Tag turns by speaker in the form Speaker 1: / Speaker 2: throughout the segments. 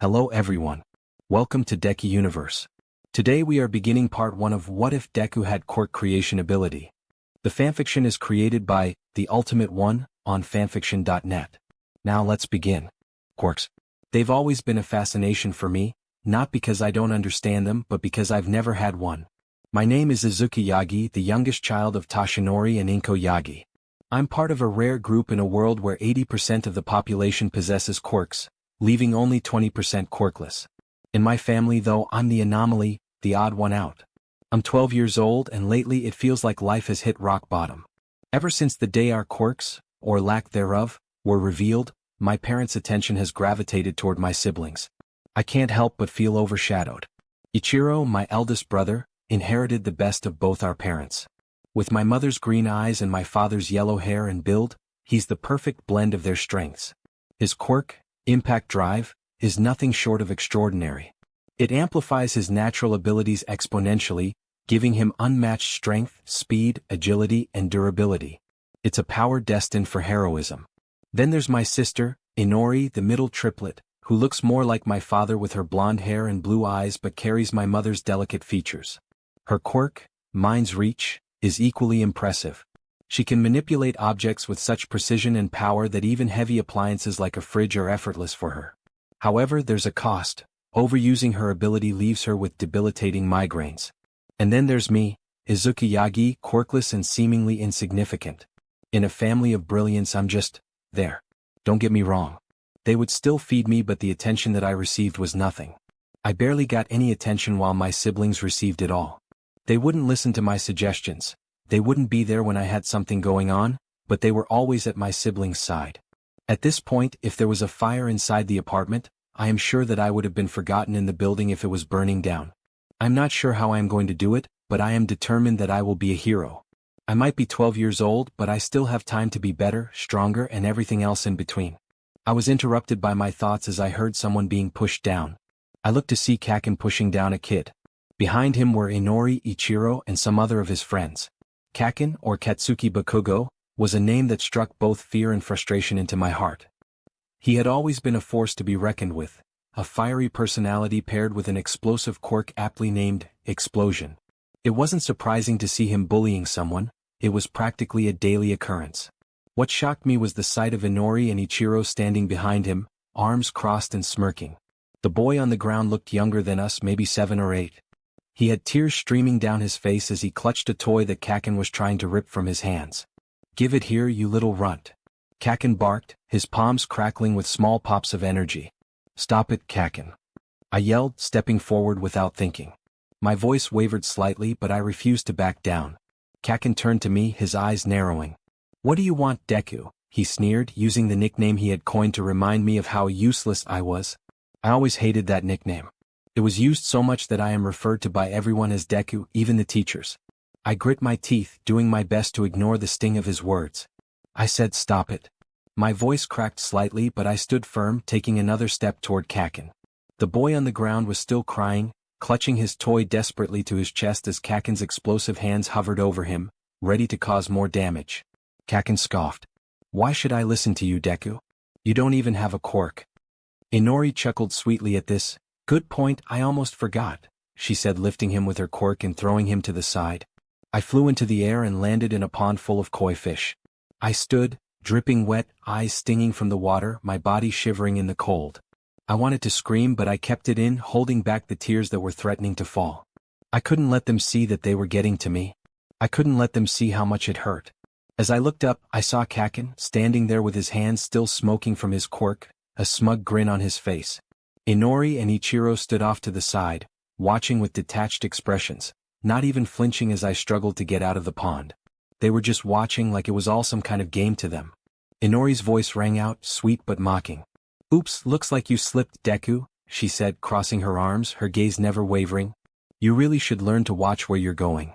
Speaker 1: Hello everyone. Welcome to Deku Universe. Today we are beginning part 1 of What If Deku Had Quirk Creation Ability. The fanfiction is created by The Ultimate One on fanfiction.net. Now let's begin. Quirks. They've always been a fascination for me, not because I don't understand them but because I've never had one. My name is Izuku Yagi, the youngest child of Toshinori and Inko Yagi. I'm part of a rare group in a world where 80% of the population possesses quirks, leaving only 20% quirkless. In my family though, I'm the anomaly, the odd one out. I'm 12 years old and lately it feels like life has hit rock bottom. Ever since the day our quirks, or lack thereof, were revealed, my parents' attention has gravitated toward my siblings. I can't help but feel overshadowed. Ichiro, my eldest brother, inherited the best of both our parents. With my mother's green eyes and my father's yellow hair and build, he's the perfect blend of their strengths. His quirk, Impact Drive, is nothing short of extraordinary. It amplifies his natural abilities exponentially, giving him unmatched strength, speed, agility, and durability. It's a power destined for heroism. Then there's my sister, Inori, the middle triplet, who looks more like my father with her blonde hair and blue eyes but carries my mother's delicate features. Her quirk, Mind's Reach, is equally impressive. She can manipulate objects with such precision and power that even heavy appliances like a fridge are effortless for her. However, there's a cost. Overusing her ability leaves her with debilitating migraines. And then there's me, Izuku Yagi, quirkless and seemingly insignificant. In a family of brilliance I'm just there. Don't get me wrong. They would still feed me but the attention that I received was nothing. I barely got any attention while my siblings received it all. They wouldn't listen to my suggestions. They wouldn't be there when I had something going on, but they were always at my siblings' side. At this point, if there was a fire inside the apartment, I am sure that I would have been forgotten in the building if it was burning down. I'm not sure how I am going to do it, but I am determined that I will be a hero. I might be 12 years old, but I still have time to be better, stronger, and everything else in between. I was interrupted by my thoughts as I heard someone being pushed down. I looked to see Kaken pushing down a kid. Behind him were Inori, Ichiro, and some other of his friends. Kaken, or Katsuki Bakugo, was a name that struck both fear and frustration into my heart. He had always been a force to be reckoned with, a fiery personality paired with an explosive quirk aptly named Explosion. It wasn't surprising to see him bullying someone, it was practically a daily occurrence. What shocked me was the sight of Inori and Ichiro standing behind him, arms crossed and smirking. The boy on the ground looked younger than us, maybe 7 or 8. He had tears streaming down his face as he clutched a toy that Kaken was trying to rip from his hands. "Give it here, you little runt." Kaken barked, his palms crackling with small pops of energy. "Stop it, Kaken," I yelled, stepping forward without thinking. My voice wavered slightly but I refused to back down. Kaken turned to me, his eyes narrowing. "What do you want, Deku?" he sneered, using the nickname he had coined to remind me of how useless I was. I always hated that nickname. It was used so much that I am referred to by everyone as Deku, even the teachers. I grit my teeth, doing my best to ignore the sting of his words. I said, "Stop it." My voice cracked slightly but I stood firm, taking another step toward Kaken. The boy on the ground was still crying, clutching his toy desperately to his chest as Kaken's explosive hands hovered over him, ready to cause more damage. Kaken scoffed. "Why should I listen to you, Deku? You don't even have a quirk." Inori chuckled sweetly at this. "Good point, I almost forgot," she said, lifting him with her quirk and throwing him to the side. I flew into the air and landed in a pond full of koi fish. I stood, dripping wet, eyes stinging from the water, my body shivering in the cold. I wanted to scream but I kept it in, holding back the tears that were threatening to fall. I couldn't let them see that they were getting to me. I couldn't let them see how much it hurt. As I looked up, I saw Kaken, standing there with his hands still smoking from his quirk, a smug grin on his face. Inori and Ichiro stood off to the side, watching with detached expressions, not even flinching as I struggled to get out of the pond. They were just watching like it was all some kind of game to them. Inori's voice rang out, sweet but mocking. "Oops, looks like you slipped, Deku," she said, crossing her arms, her gaze never wavering. "You really should learn to watch where you're going."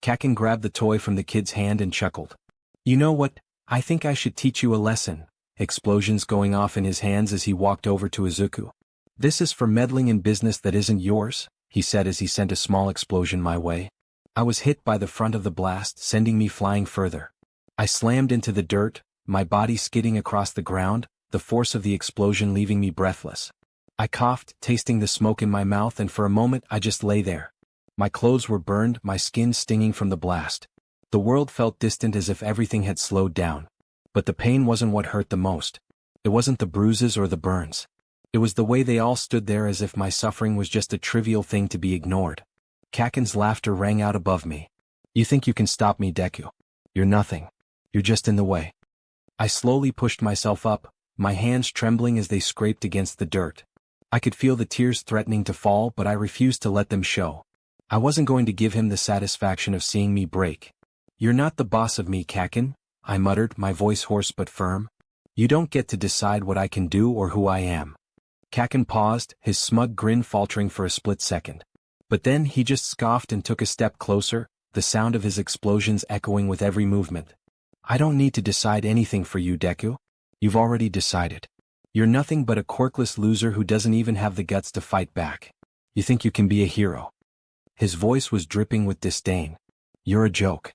Speaker 1: Kaken grabbed the toy from the kid's hand and chuckled. "You know what, I think I should teach you a lesson," explosions going off in his hands as he walked over to Izuku. "This is for meddling in business that isn't yours," he said as he sent a small explosion my way. I was hit by the front of the blast, sending me flying further. I slammed into the dirt, my body skidding across the ground, the force of the explosion leaving me breathless. I coughed, tasting the smoke in my mouth, and for a moment I just lay there. My clothes were burned, my skin stinging from the blast. The world felt distant, as if everything had slowed down. But the pain wasn't what hurt the most. It wasn't the bruises or the burns. It was the way they all stood there, as if my suffering was just a trivial thing to be ignored. Kaken's laughter rang out above me. "You think you can stop me, Deku? You're nothing. You're just in the way." I slowly pushed myself up, my hands trembling as they scraped against the dirt. I could feel the tears threatening to fall, but I refused to let them show. I wasn't going to give him the satisfaction of seeing me break. "You're not the boss of me, Kaken," I muttered, my voice hoarse but firm. "You don't get to decide what I can do or who I am." Kaken paused, his smug grin faltering for a split second. But then he just scoffed and took a step closer, the sound of his explosions echoing with every movement. "I don't need to decide anything for you, Deku. You've already decided. You're nothing but a quirkless loser who doesn't even have the guts to fight back. You think you can be a hero." His voice was dripping with disdain. "You're a joke.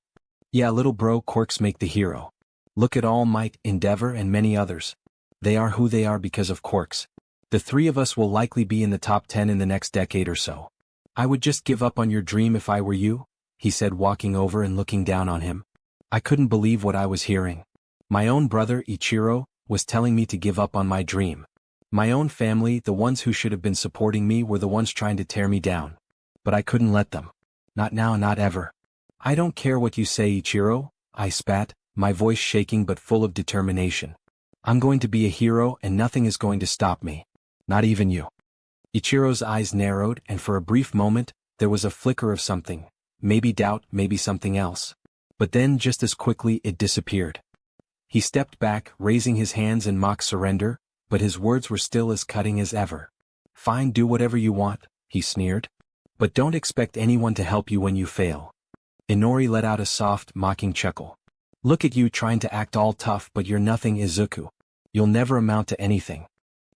Speaker 1: Yeah, little bro, quirks make the hero. Look at All Might, Endeavor, and many others. They are who they are because of quirks. The three of us will likely be in the top 10 in the next decade or so. I would just give up on your dream if I were you," he said, walking over and looking down on him. I couldn't believe what I was hearing. My own brother, Ichiro, was telling me to give up on my dream. My own family, the ones who should have been supporting me, were the ones trying to tear me down. But I couldn't let them. Not now, not ever. "I don't care what you say, Ichiro," I spat, my voice shaking but full of determination. "I'm going to be a hero, and nothing is going to stop me. Not even you." Ichiro's eyes narrowed, and for a brief moment, there was a flicker of something. Maybe doubt, maybe something else. But then, just as quickly, it disappeared. He stepped back, raising his hands in mock surrender, but his words were still as cutting as ever. "Fine, do whatever you want," he sneered. "But don't expect anyone to help you when you fail." Inori let out a soft, mocking chuckle. "Look at you trying to act all tough, but you're nothing, Izuku. You'll never amount to anything.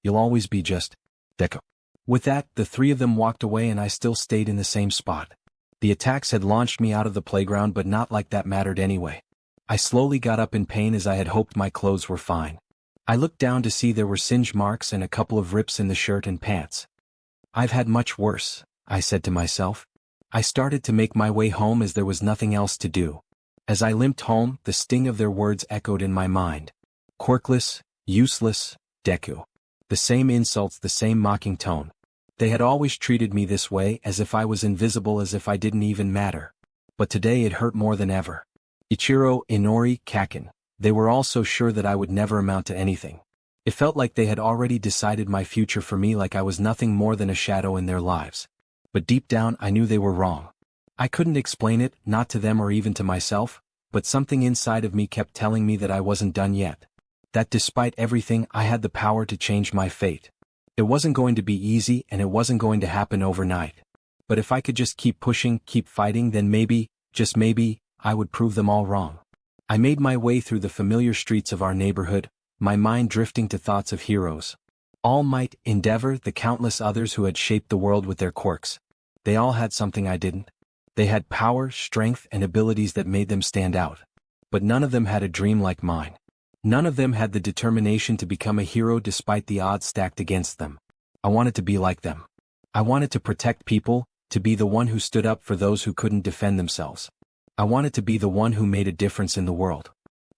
Speaker 1: You'll always be just Deku." With that, the three of them walked away, and I still stayed in the same spot. The attacks had launched me out of the playground, but not like that mattered anyway. I slowly got up in pain, as I had hoped my clothes were fine. I looked down to see there were singe marks and a couple of rips in the shirt and pants. "I've had much worse," I said to myself. I started to make my way home, as there was nothing else to do. As I limped home, the sting of their words echoed in my mind. Quirkless, useless, Deku. The same insults, the same mocking tone. They had always treated me this way, as if I was invisible, as if I didn't even matter. But today it hurt more than ever. Ichiro, Inori, Kaken. They were all so sure that I would never amount to anything. It felt like they had already decided my future for me, like I was nothing more than a shadow in their lives. But deep down I knew they were wrong. I couldn't explain it, not to them or even to myself, but something inside of me kept telling me that I wasn't done yet. That despite everything, I had the power to change my fate. It wasn't going to be easy, and it wasn't going to happen overnight. But if I could just keep pushing, keep fighting, then maybe, just maybe, I would prove them all wrong. I made my way through the familiar streets of our neighborhood, my mind drifting to thoughts of heroes. All Might, Endeavor, the countless others who had shaped the world with their quirks. They all had something I didn't. They had power, strength, and abilities that made them stand out. But none of them had a dream like mine. None of them had the determination to become a hero despite the odds stacked against them. I wanted to be like them. I wanted to protect people, to be the one who stood up for those who couldn't defend themselves. I wanted to be the one who made a difference in the world.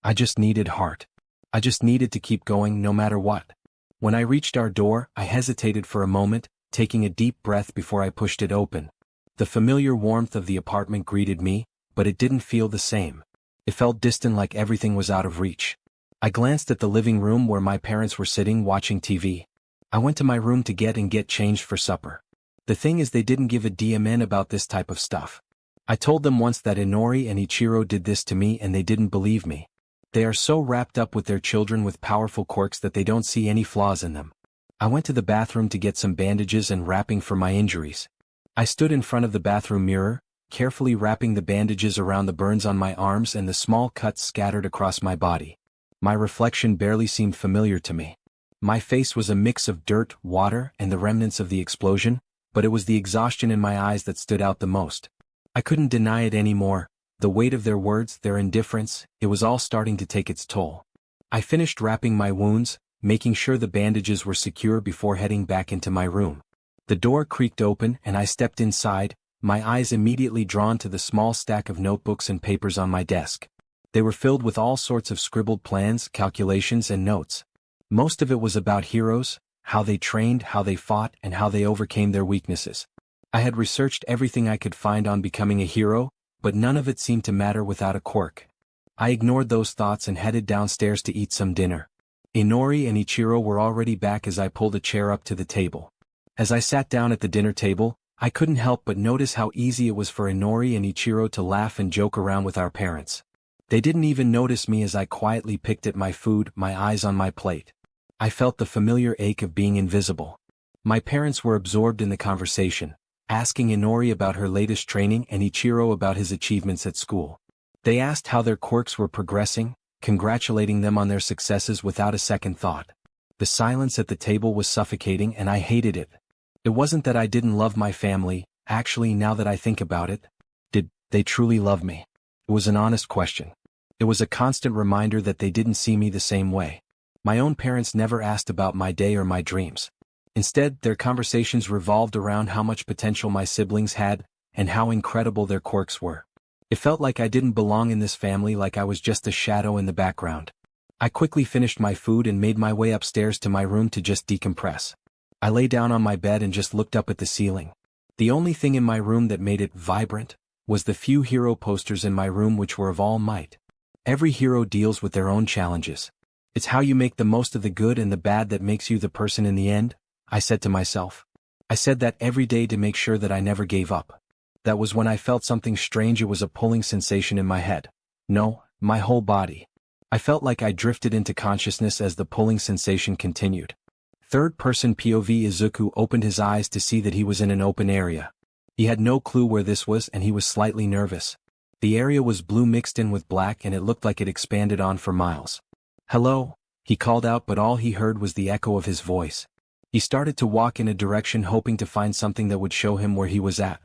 Speaker 1: I just needed heart. I just needed to keep going no matter what. When I reached our door, I hesitated for a moment, taking a deep breath before I pushed it open. The familiar warmth of the apartment greeted me, but it didn't feel the same. It felt distant, like everything was out of reach. I glanced at the living room where my parents were sitting watching TV. I went to my room to get changed for supper. The thing is, they didn't give a damn about this type of stuff. I told them once that Inori and Ichiro did this to me, and they didn't believe me. They are so wrapped up with their children with powerful quirks that they don't see any flaws in them. I went to the bathroom to get some bandages and wrapping for my injuries. I stood in front of the bathroom mirror, carefully wrapping the bandages around the burns on my arms and the small cuts scattered across my body. My reflection barely seemed familiar to me. My face was a mix of dirt, water, and the remnants of the explosion, but it was the exhaustion in my eyes that stood out the most. I couldn't deny it anymore. The weight of their words, their indifference, it was all starting to take its toll. I finished wrapping my wounds, making sure the bandages were secure before heading back into my room. The door creaked open and I stepped inside, my eyes immediately drawn to the small stack of notebooks and papers on my desk. They were filled with all sorts of scribbled plans, calculations, and notes. Most of it was about heroes, how they trained, how they fought, and how they overcame their weaknesses. I had researched everything I could find on becoming a hero, but none of it seemed to matter without a quirk. I ignored those thoughts and headed downstairs to eat some dinner. Inori and Ichiro were already back as I pulled a chair up to the table. As I sat down at the dinner table, I couldn't help but notice how easy it was for Inori and Ichiro to laugh and joke around with our parents. They didn't even notice me as I quietly picked at my food, my eyes on my plate. I felt the familiar ache of being invisible. My parents were absorbed in the conversation, asking Inori about her latest training and Ichiro about his achievements at school. They asked how their quirks were progressing, congratulating them on their successes without a second thought. The silence at the table was suffocating and I hated it. It wasn't that I didn't love my family, actually now that I think about it. Did they truly love me? It was an honest question. It was a constant reminder that they didn't see me the same way. My own parents never asked about my day or my dreams. Instead, their conversations revolved around how much potential my siblings had, and how incredible their quirks were. It felt like I didn't belong in this family, like I was just a shadow in the background. I quickly finished my food and made my way upstairs to my room to just decompress. I lay down on my bed and just looked up at the ceiling. The only thing in my room that made it vibrant was the few hero posters in my room, which were of all might. Every hero deals with their own challenges. It's how you make the most of the good and the bad that makes you the person in the end, I said to myself. I said that every day to make sure that I never gave up. That was when I felt something strange. It was a pulling sensation in my head. No, my whole body. I felt like I drifted into consciousness as the pulling sensation continued. Third-person POV. Izuku opened his eyes to see that he was in an open area. He had no clue where this was and he was slightly nervous. The area was blue mixed in with black and it looked like it expanded on for miles. "Hello," he called out, but all he heard was the echo of his voice. He started to walk in a direction, hoping to find something that would show him where he was at.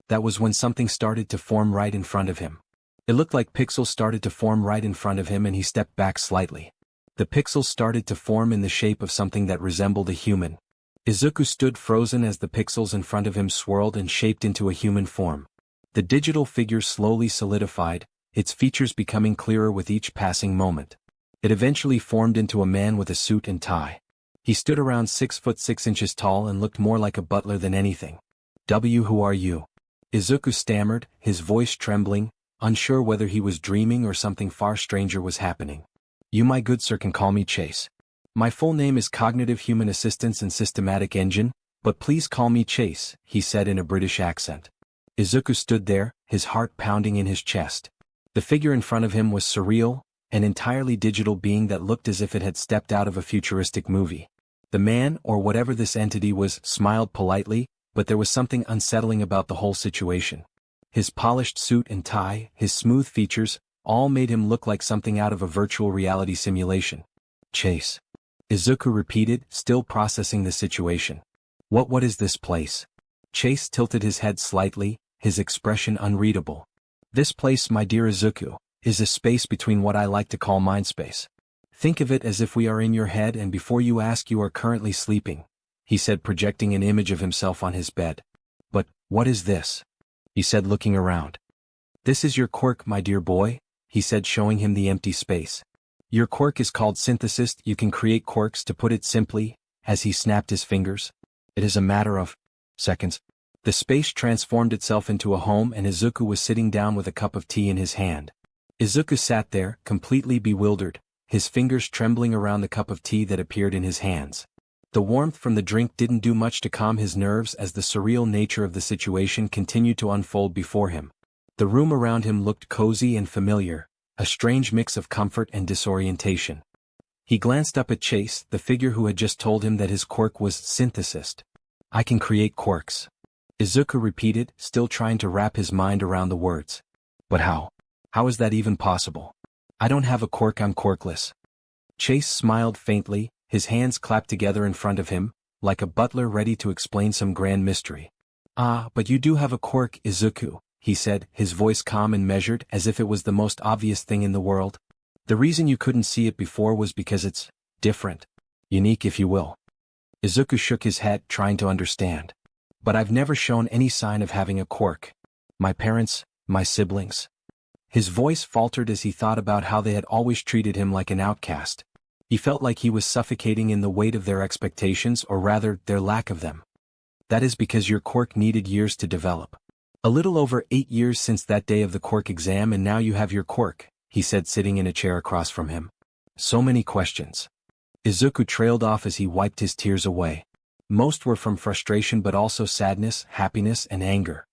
Speaker 1: That was when something started to form right in front of him. It looked like pixels started to form right in front of him and he stepped back slightly. The pixels started to form in the shape of something that resembled a human. Izuku stood frozen as the pixels in front of him swirled and shaped into a human form. The digital figure slowly solidified, its features becoming clearer with each passing moment. It eventually formed into a man with a suit and tie. He stood around 6'6" tall and looked more like a butler than anything. "Who are you?" Izuku stammered, his voice trembling, unsure whether he was dreaming or something far stranger was happening. "You, my good sir, can call me Chase. My full name is Cognitive Human Assistance and Systematic Engine, but please call me Chase," he said in a British accent. Izuku stood there, his heart pounding in his chest. The figure in front of him was surreal, an entirely digital being that looked as if it had stepped out of a futuristic movie. The man, or whatever this entity was, smiled politely, but there was something unsettling about the whole situation. His polished suit and tie, his smooth features, all made him look like something out of a virtual reality simulation. "Chase," Izuku repeated, still processing the situation. What is this place?" Chase tilted his head slightly, his expression unreadable. "This place, my dear Izuku, is a space between what I like to call mindspace. Think of it as if we are in your head and before you ask you are currently sleeping," he said, projecting an image of himself on his bed. "But, what is this?" he said, looking around. "This is your quirk, my dear boy," he said, showing him the empty space. "Your quirk is called Synthesist. You can create quirks, to put it simply," as he snapped his fingers. "It is a matter of seconds." The space transformed itself into a home and Izuku was sitting down with a cup of tea in his hand. Izuku sat there, completely bewildered, his fingers trembling around the cup of tea that appeared in his hands. The warmth from the drink didn't do much to calm his nerves as the surreal nature of the situation continued to unfold before him. The room around him looked cozy and familiar, a strange mix of comfort and disorientation. He glanced up at Chase, the figure who had just told him that his quirk was Synthesist. "I can create quirks," Izuku repeated, still trying to wrap his mind around the words. "But how? How is that even possible? I don't have a quirk, I'm quirkless." Chase smiled faintly, his hands clapped together in front of him, like a butler ready to explain some grand mystery. "Ah, but you do have a quirk, Izuku," he said, his voice calm and measured as if it was the most obvious thing in the world. "The reason you couldn't see it before was because it's different. Unique if you will. Izuku shook his head, trying to understand. But I've never shown any sign of having a quirk. My parents, my siblings. His voice faltered as he thought about how they had always treated him like an outcast. He felt like he was suffocating in the weight of their expectations, or rather, their lack of them. That is because your quirk needed years to develop. A little over 8 years since that day of the quirk exam, and now you have your quirk, he said, sitting in a chair across from him. So many questions. Izuku trailed off as he wiped his tears away. Most were from frustration, but also sadness, happiness, and anger.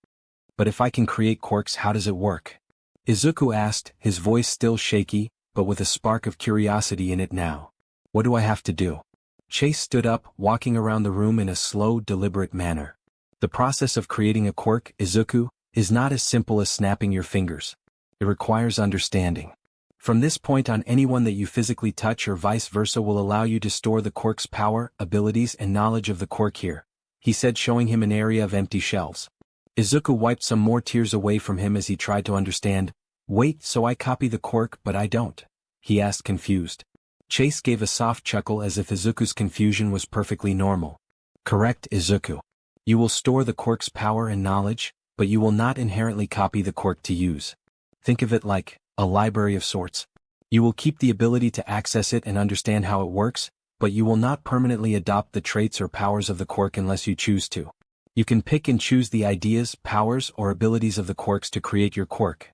Speaker 1: But if I can create quirks, how does it work? Izuku asked, his voice still shaky, but with a spark of curiosity in it now. What do I have to do? Chase stood up, walking around the room in a slow, deliberate manner. The process of creating a quirk, Izuku, is not as simple as snapping your fingers. It requires understanding. From this point on, anyone that you physically touch or vice versa will allow you to store the quirk's power, abilities, and knowledge of the quirk here, he said, showing him an area of empty shelves. Izuku wiped some more tears away from him as he tried to understand. Wait, so I copy the quirk but I don't? He asked, confused. Chase gave a soft chuckle as if Izuku's confusion was perfectly normal. Correct, Izuku. You will store the quirk's power and knowledge, but you will not inherently copy the quirk to use. Think of it like a library of sorts. You will keep the ability to access it and understand how it works, but you will not permanently adopt the traits or powers of the quirk unless you choose to. You can pick and choose the ideas, powers, or abilities of the quirks to create your quirk.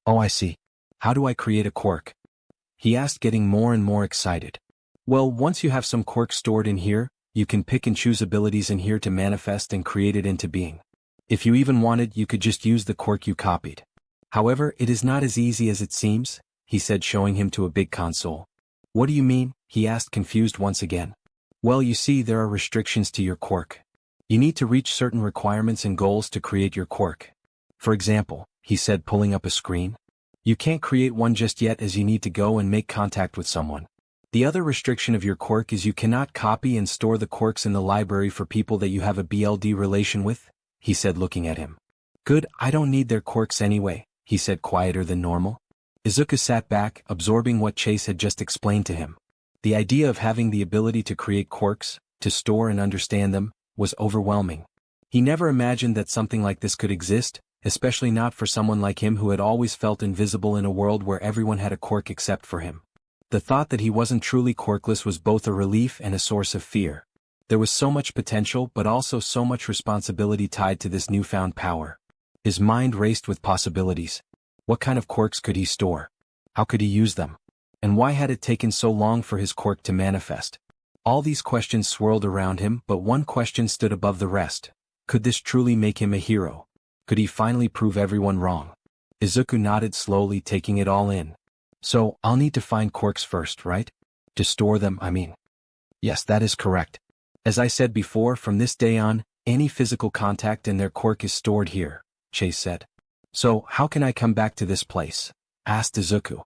Speaker 1: Oh, I see. How do I create a quirk? He asked, getting more and more excited. Well, once you have some quirks stored in here, you can pick and choose abilities in here to manifest and create it into being. If you even wanted, you could just use the quirk you copied. However, it is not as easy as it seems, he said, showing him to a big console. What do you mean? He asked, confused once again. Well, you see, there are restrictions to your quirk. You need to reach certain requirements and goals to create your quirk. For example, he said, pulling up a screen. You can't create one just yet, as you need to go and make contact with someone. The other restriction of your quirk is you cannot copy and store the quirks in the library for people that you have a BLD relation with, he said, looking at him. Good, I don't need their quirks anyway, he said, quieter than normal. Izuku sat back, absorbing what Chase had just explained to him. The idea of having the ability to create quirks, to store and understand them, was overwhelming. He never imagined that something like this could exist, especially not for someone like him who had always felt invisible in a world where everyone had a quirk except for him. The thought that he wasn't truly quirkless was both a relief and a source of fear. There was so much potential, but also so much responsibility tied to this newfound power. His mind raced with possibilities. What kind of quirks could he store? How could he use them? And why had it taken so long for his quirk to manifest? All these questions swirled around him, but one question stood above the rest. Could this truly make him a hero? Could he finally prove everyone wrong? Izuku nodded slowly, taking it all in. So, I'll need to find quirks first, right? To store them, I mean. Yes, that is correct. As I said before, from this day on, any physical contact and their quirk is stored here, Chase said. So, how can I come back to this place? Asked Izuku.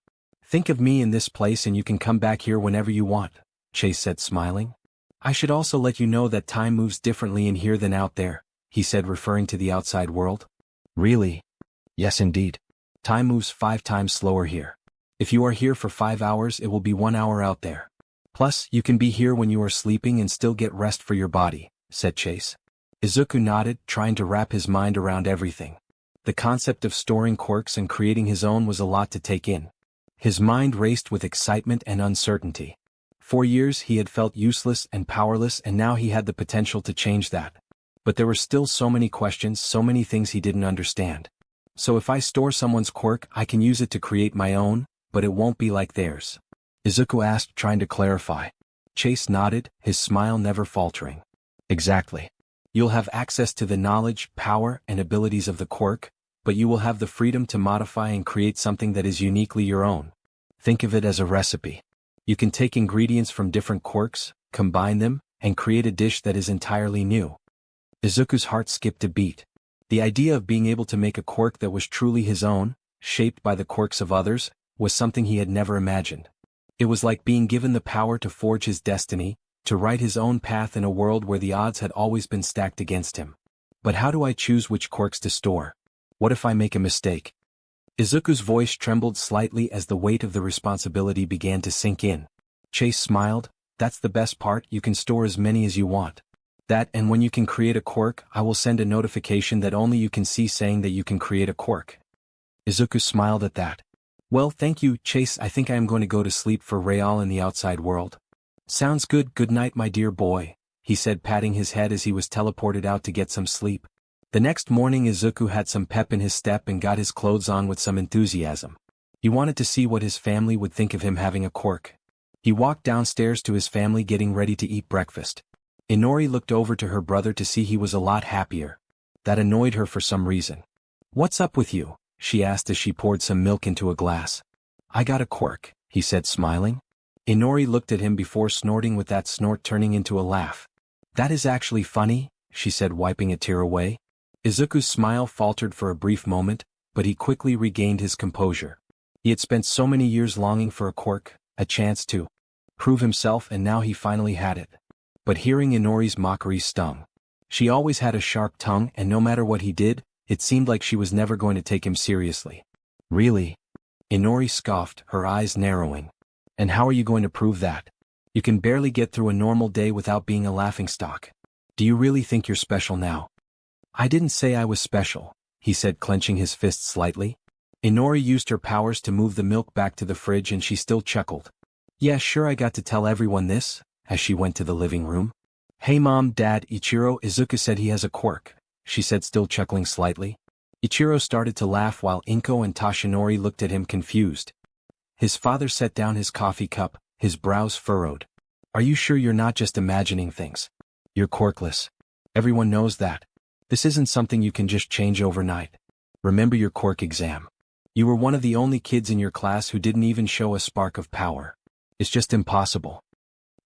Speaker 1: Think of me in this place and you can come back here whenever you want, Chase said, smiling. I should also let you know that time moves differently in here than out there, he said, referring to the outside world. Really? Yes, indeed. Time moves 5 times slower here. If you are here for 5 hours, it will be 1 hour out there. Plus, you can be here when you are sleeping and still get rest for your body, said Chase. Izuku nodded, trying to wrap his mind around everything. The concept of storing quirks and creating his own was a lot to take in. His mind raced with excitement and uncertainty. For years he had felt useless and powerless, and now he had the potential to change that. But there were still so many questions, so many things he didn't understand. So if I store someone's quirk, I can use it to create my own, but it won't be like theirs. Izuku asked, trying to clarify. Chase nodded, his smile never faltering. Exactly. You'll have access to the knowledge, power, and abilities of the quirk, but you will have the freedom to modify and create something that is uniquely your own. Think of it as a recipe. You can take ingredients from different quirks, combine them, and create a dish that is entirely new. Izuku's heart skipped a beat. The idea of being able to make a quirk that was truly his own, shaped by the quirks of others, was something he had never imagined. It was like being given the power to forge his destiny, to write his own path in a world where the odds had always been stacked against him. But how do I choose which quirks to store? What if I make a mistake? Izuku's voice trembled slightly as the weight of the responsibility began to sink in. Chase smiled. That's the best part, you can store as many as you want. That, and when you can create a quirk, I will send a notification that only you can see saying that you can create a quirk. Izuku smiled at that. Well, thank you, Chase. I think I am going to go to sleep for real in the outside world. Sounds good. Good night, my dear boy, he said, patting his head as he was teleported out to get some sleep. The next morning Izuku had some pep in his step and got his clothes on with some enthusiasm. He wanted to see what his family would think of him having a quirk. He walked downstairs to his family getting ready to eat breakfast. Inori looked over to her brother to see he was a lot happier. That annoyed her for some reason. What's up with you? She asked as she poured some milk into a glass. I got a quirk, he said, smiling. Inori looked at him before snorting, with that snort turning into a laugh. That is actually funny, she said, wiping a tear away. Izuku's smile faltered for a brief moment, but he quickly regained his composure. He had spent so many years longing for a quirk, a chance to prove himself, and now he finally had it. But hearing Inori's mockery stung. She always had a sharp tongue, and no matter what he did, it seemed like she was never going to take him seriously. Really? Inori scoffed, her eyes narrowing. And how are you going to prove that? You can barely get through a normal day without being a laughingstock. Do you really think you're special now? I didn't say I was special, he said, clenching his fist slightly. Inori used her powers to move the milk back to the fridge, and she still chuckled. Yeah, sure, I got to tell everyone this, as she went to the living room. Hey Mom, Dad, Ichiro, Izuku said he has a quirk, she said, still chuckling slightly. Ichiro started to laugh while Inko and Toshinori looked at him confused. His father set down his coffee cup, his brows furrowed. Are you sure you're not just imagining things? You're quirkless. Everyone knows that. This isn't something you can just change overnight. Remember your quirk exam. You were one of the only kids in your class who didn't even show a spark of power. It's just impossible.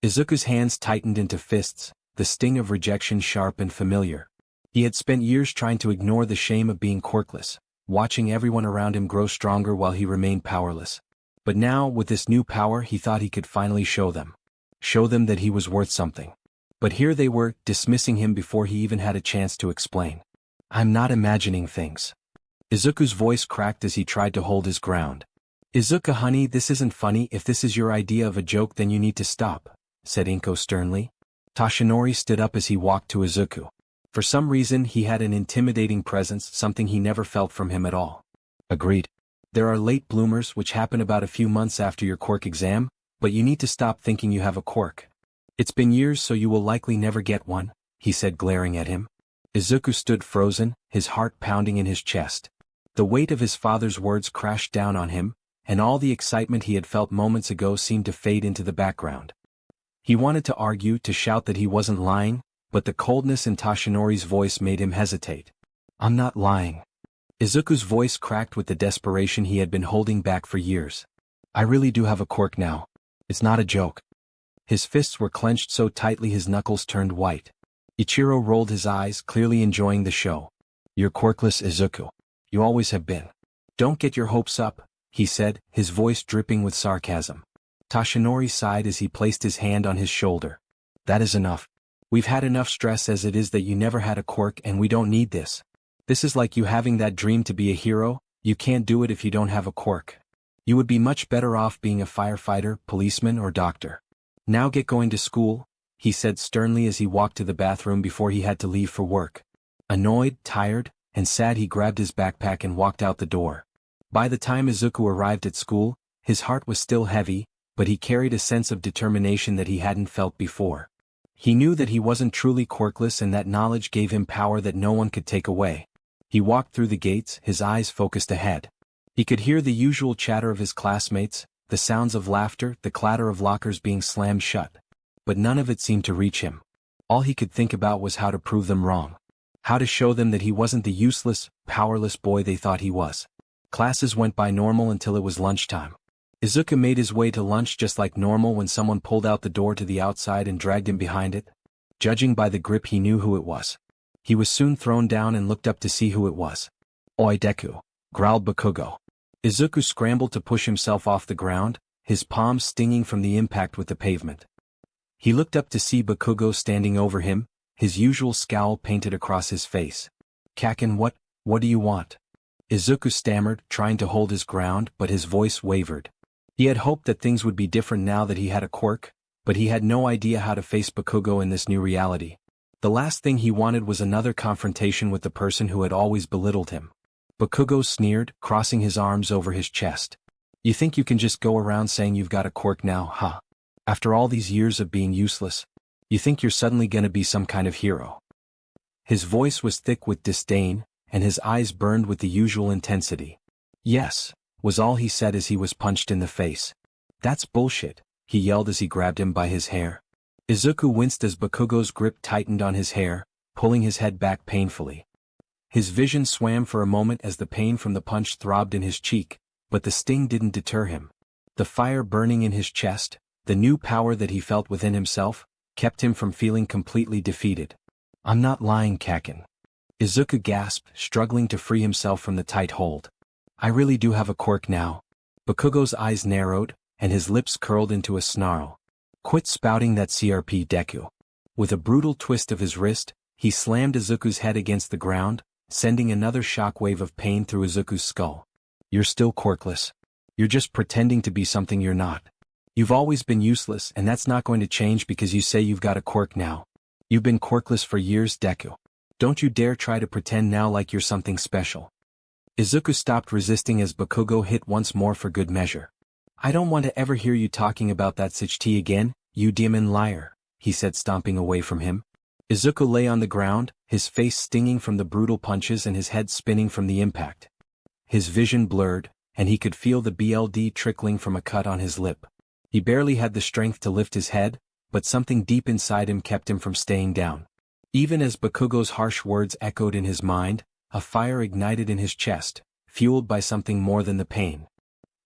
Speaker 1: Izuku's hands tightened into fists, the sting of rejection sharp and familiar. He had spent years trying to ignore the shame of being quirkless, watching everyone around him grow stronger while he remained powerless. But now, with this new power, he thought he could finally show them. Show them that he was worth something. But here they were, dismissing him before he even had a chance to explain. I'm not imagining things. Izuku's voice cracked as he tried to hold his ground. Izuku honey, this isn't funny. If this is your idea of a joke, then you need to stop, said Inko sternly. Toshinori stood up as he walked to Izuku. For some reason he had an intimidating presence, something he never felt from him at all. Agreed. There are late bloomers which happen about a few months after your quirk exam, but you need to stop thinking you have a quirk. It's been years, so you will likely never get one, he said, glaring at him. Izuku stood frozen, his heart pounding in his chest. The weight of his father's words crashed down on him, and all the excitement he had felt moments ago seemed to fade into the background. He wanted to argue, to shout that he wasn't lying, but the coldness in Toshinori's voice made him hesitate. I'm not lying. Izuku's voice cracked with the desperation he had been holding back for years. I really do have a quirk now. It's not a joke. His fists were clenched so tightly his knuckles turned white. Ichiro rolled his eyes, clearly enjoying the show. You're quirkless, Izuku. You always have been. Don't get your hopes up, he said, his voice dripping with sarcasm. Toshinori sighed as he placed his hand on his shoulder. That is enough. We've had enough stress as it is that you never had a quirk, and we don't need this. This is like you having that dream to be a hero. You can't do it if you don't have a quirk. You would be much better off being a firefighter, policeman, or doctor. Now get going to school, he said sternly as he walked to the bathroom before he had to leave for work. Annoyed, tired, and sad, he grabbed his backpack and walked out the door. By the time Izuku arrived at school, his heart was still heavy, but he carried a sense of determination that he hadn't felt before. He knew that he wasn't truly quirkless, and that knowledge gave him power that no one could take away. He walked through the gates, his eyes focused ahead. He could hear the usual chatter of his classmates, the sounds of laughter, the clatter of lockers being slammed shut. But none of it seemed to reach him. All he could think about was how to prove them wrong. How to show them that he wasn't the useless, powerless boy they thought he was. Classes went by normal until it was lunchtime. Izuku made his way to lunch just like normal when someone pulled out the door to the outside and dragged him behind it. Judging by the grip, he knew who it was. He was soon thrown down and looked up to see who it was. Oi Deku, growled Bakugo. Izuku scrambled to push himself off the ground, his palms stinging from the impact with the pavement. He looked up to see Bakugo standing over him, his usual scowl painted across his face. Kaken, what do you want? Izuku stammered, trying to hold his ground, but his voice wavered. He had hoped that things would be different now that he had a quirk, But he had no idea how to face Bakugo in this new reality. The last thing he wanted was another confrontation with the person who had always belittled him. Bakugo sneered, crossing his arms over his chest. You think you can just go around saying you've got a quirk now, huh? After all these years of being useless? You think you're suddenly gonna be some kind of hero? His voice was thick with disdain, and his eyes burned with the usual intensity. Yes, was all he said as he was punched in the face. That's bullshit, he yelled as he grabbed him by his hair. Izuku winced as Bakugo's grip tightened on his hair, pulling his head back painfully. His vision swam for a moment as the pain from the punch throbbed in his cheek, but the sting didn't deter him. The fire burning in his chest, the new power that he felt within himself, kept him from feeling completely defeated. I'm not lying, Kaken. Izuku gasped, struggling to free himself from the tight hold. I really do have a quirk now. Bakugo's eyes narrowed, and his lips curled into a snarl. Quit spouting that CRP, Deku. With a brutal twist of his wrist, he slammed Izuku's head against the ground, sending another shockwave of pain through Izuku's skull. You're still quirkless. You're just pretending to be something you're not. You've always been useless, and that's not going to change because you say you've got a quirk now. You've been quirkless for years, Deku. Don't you dare try to pretend now like you're something special. Izuku stopped resisting as Bakugo hit once more for good measure. I don't want to ever hear you talking about that such tea again, you demon liar, he said, stomping away from him. Izuku lay on the ground, his face stinging from the brutal punches and his head spinning from the impact. His vision blurred, and he could feel the BLD trickling from a cut on his lip. He barely had the strength to lift his head, but something deep inside him kept him from staying down. Even as Bakugo's harsh words echoed in his mind, a fire ignited in his chest, fueled by something more than the pain.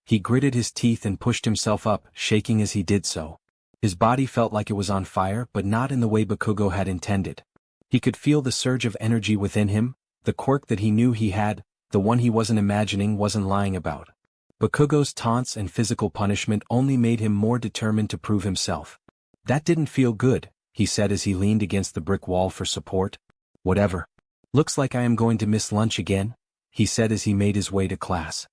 Speaker 1: He gritted his teeth and pushed himself up, shaking as he did so. His body felt like it was on fire, but not in the way Bakugo had intended. He could feel the surge of energy within him, the quirk that he knew he had, the one he wasn't imagining, wasn't lying about. Bakugo's taunts and physical punishment only made him more determined to prove himself. That didn't feel good, he said as he leaned against the brick wall for support. Whatever. Looks like I am going to miss lunch again, he said as he made his way to class.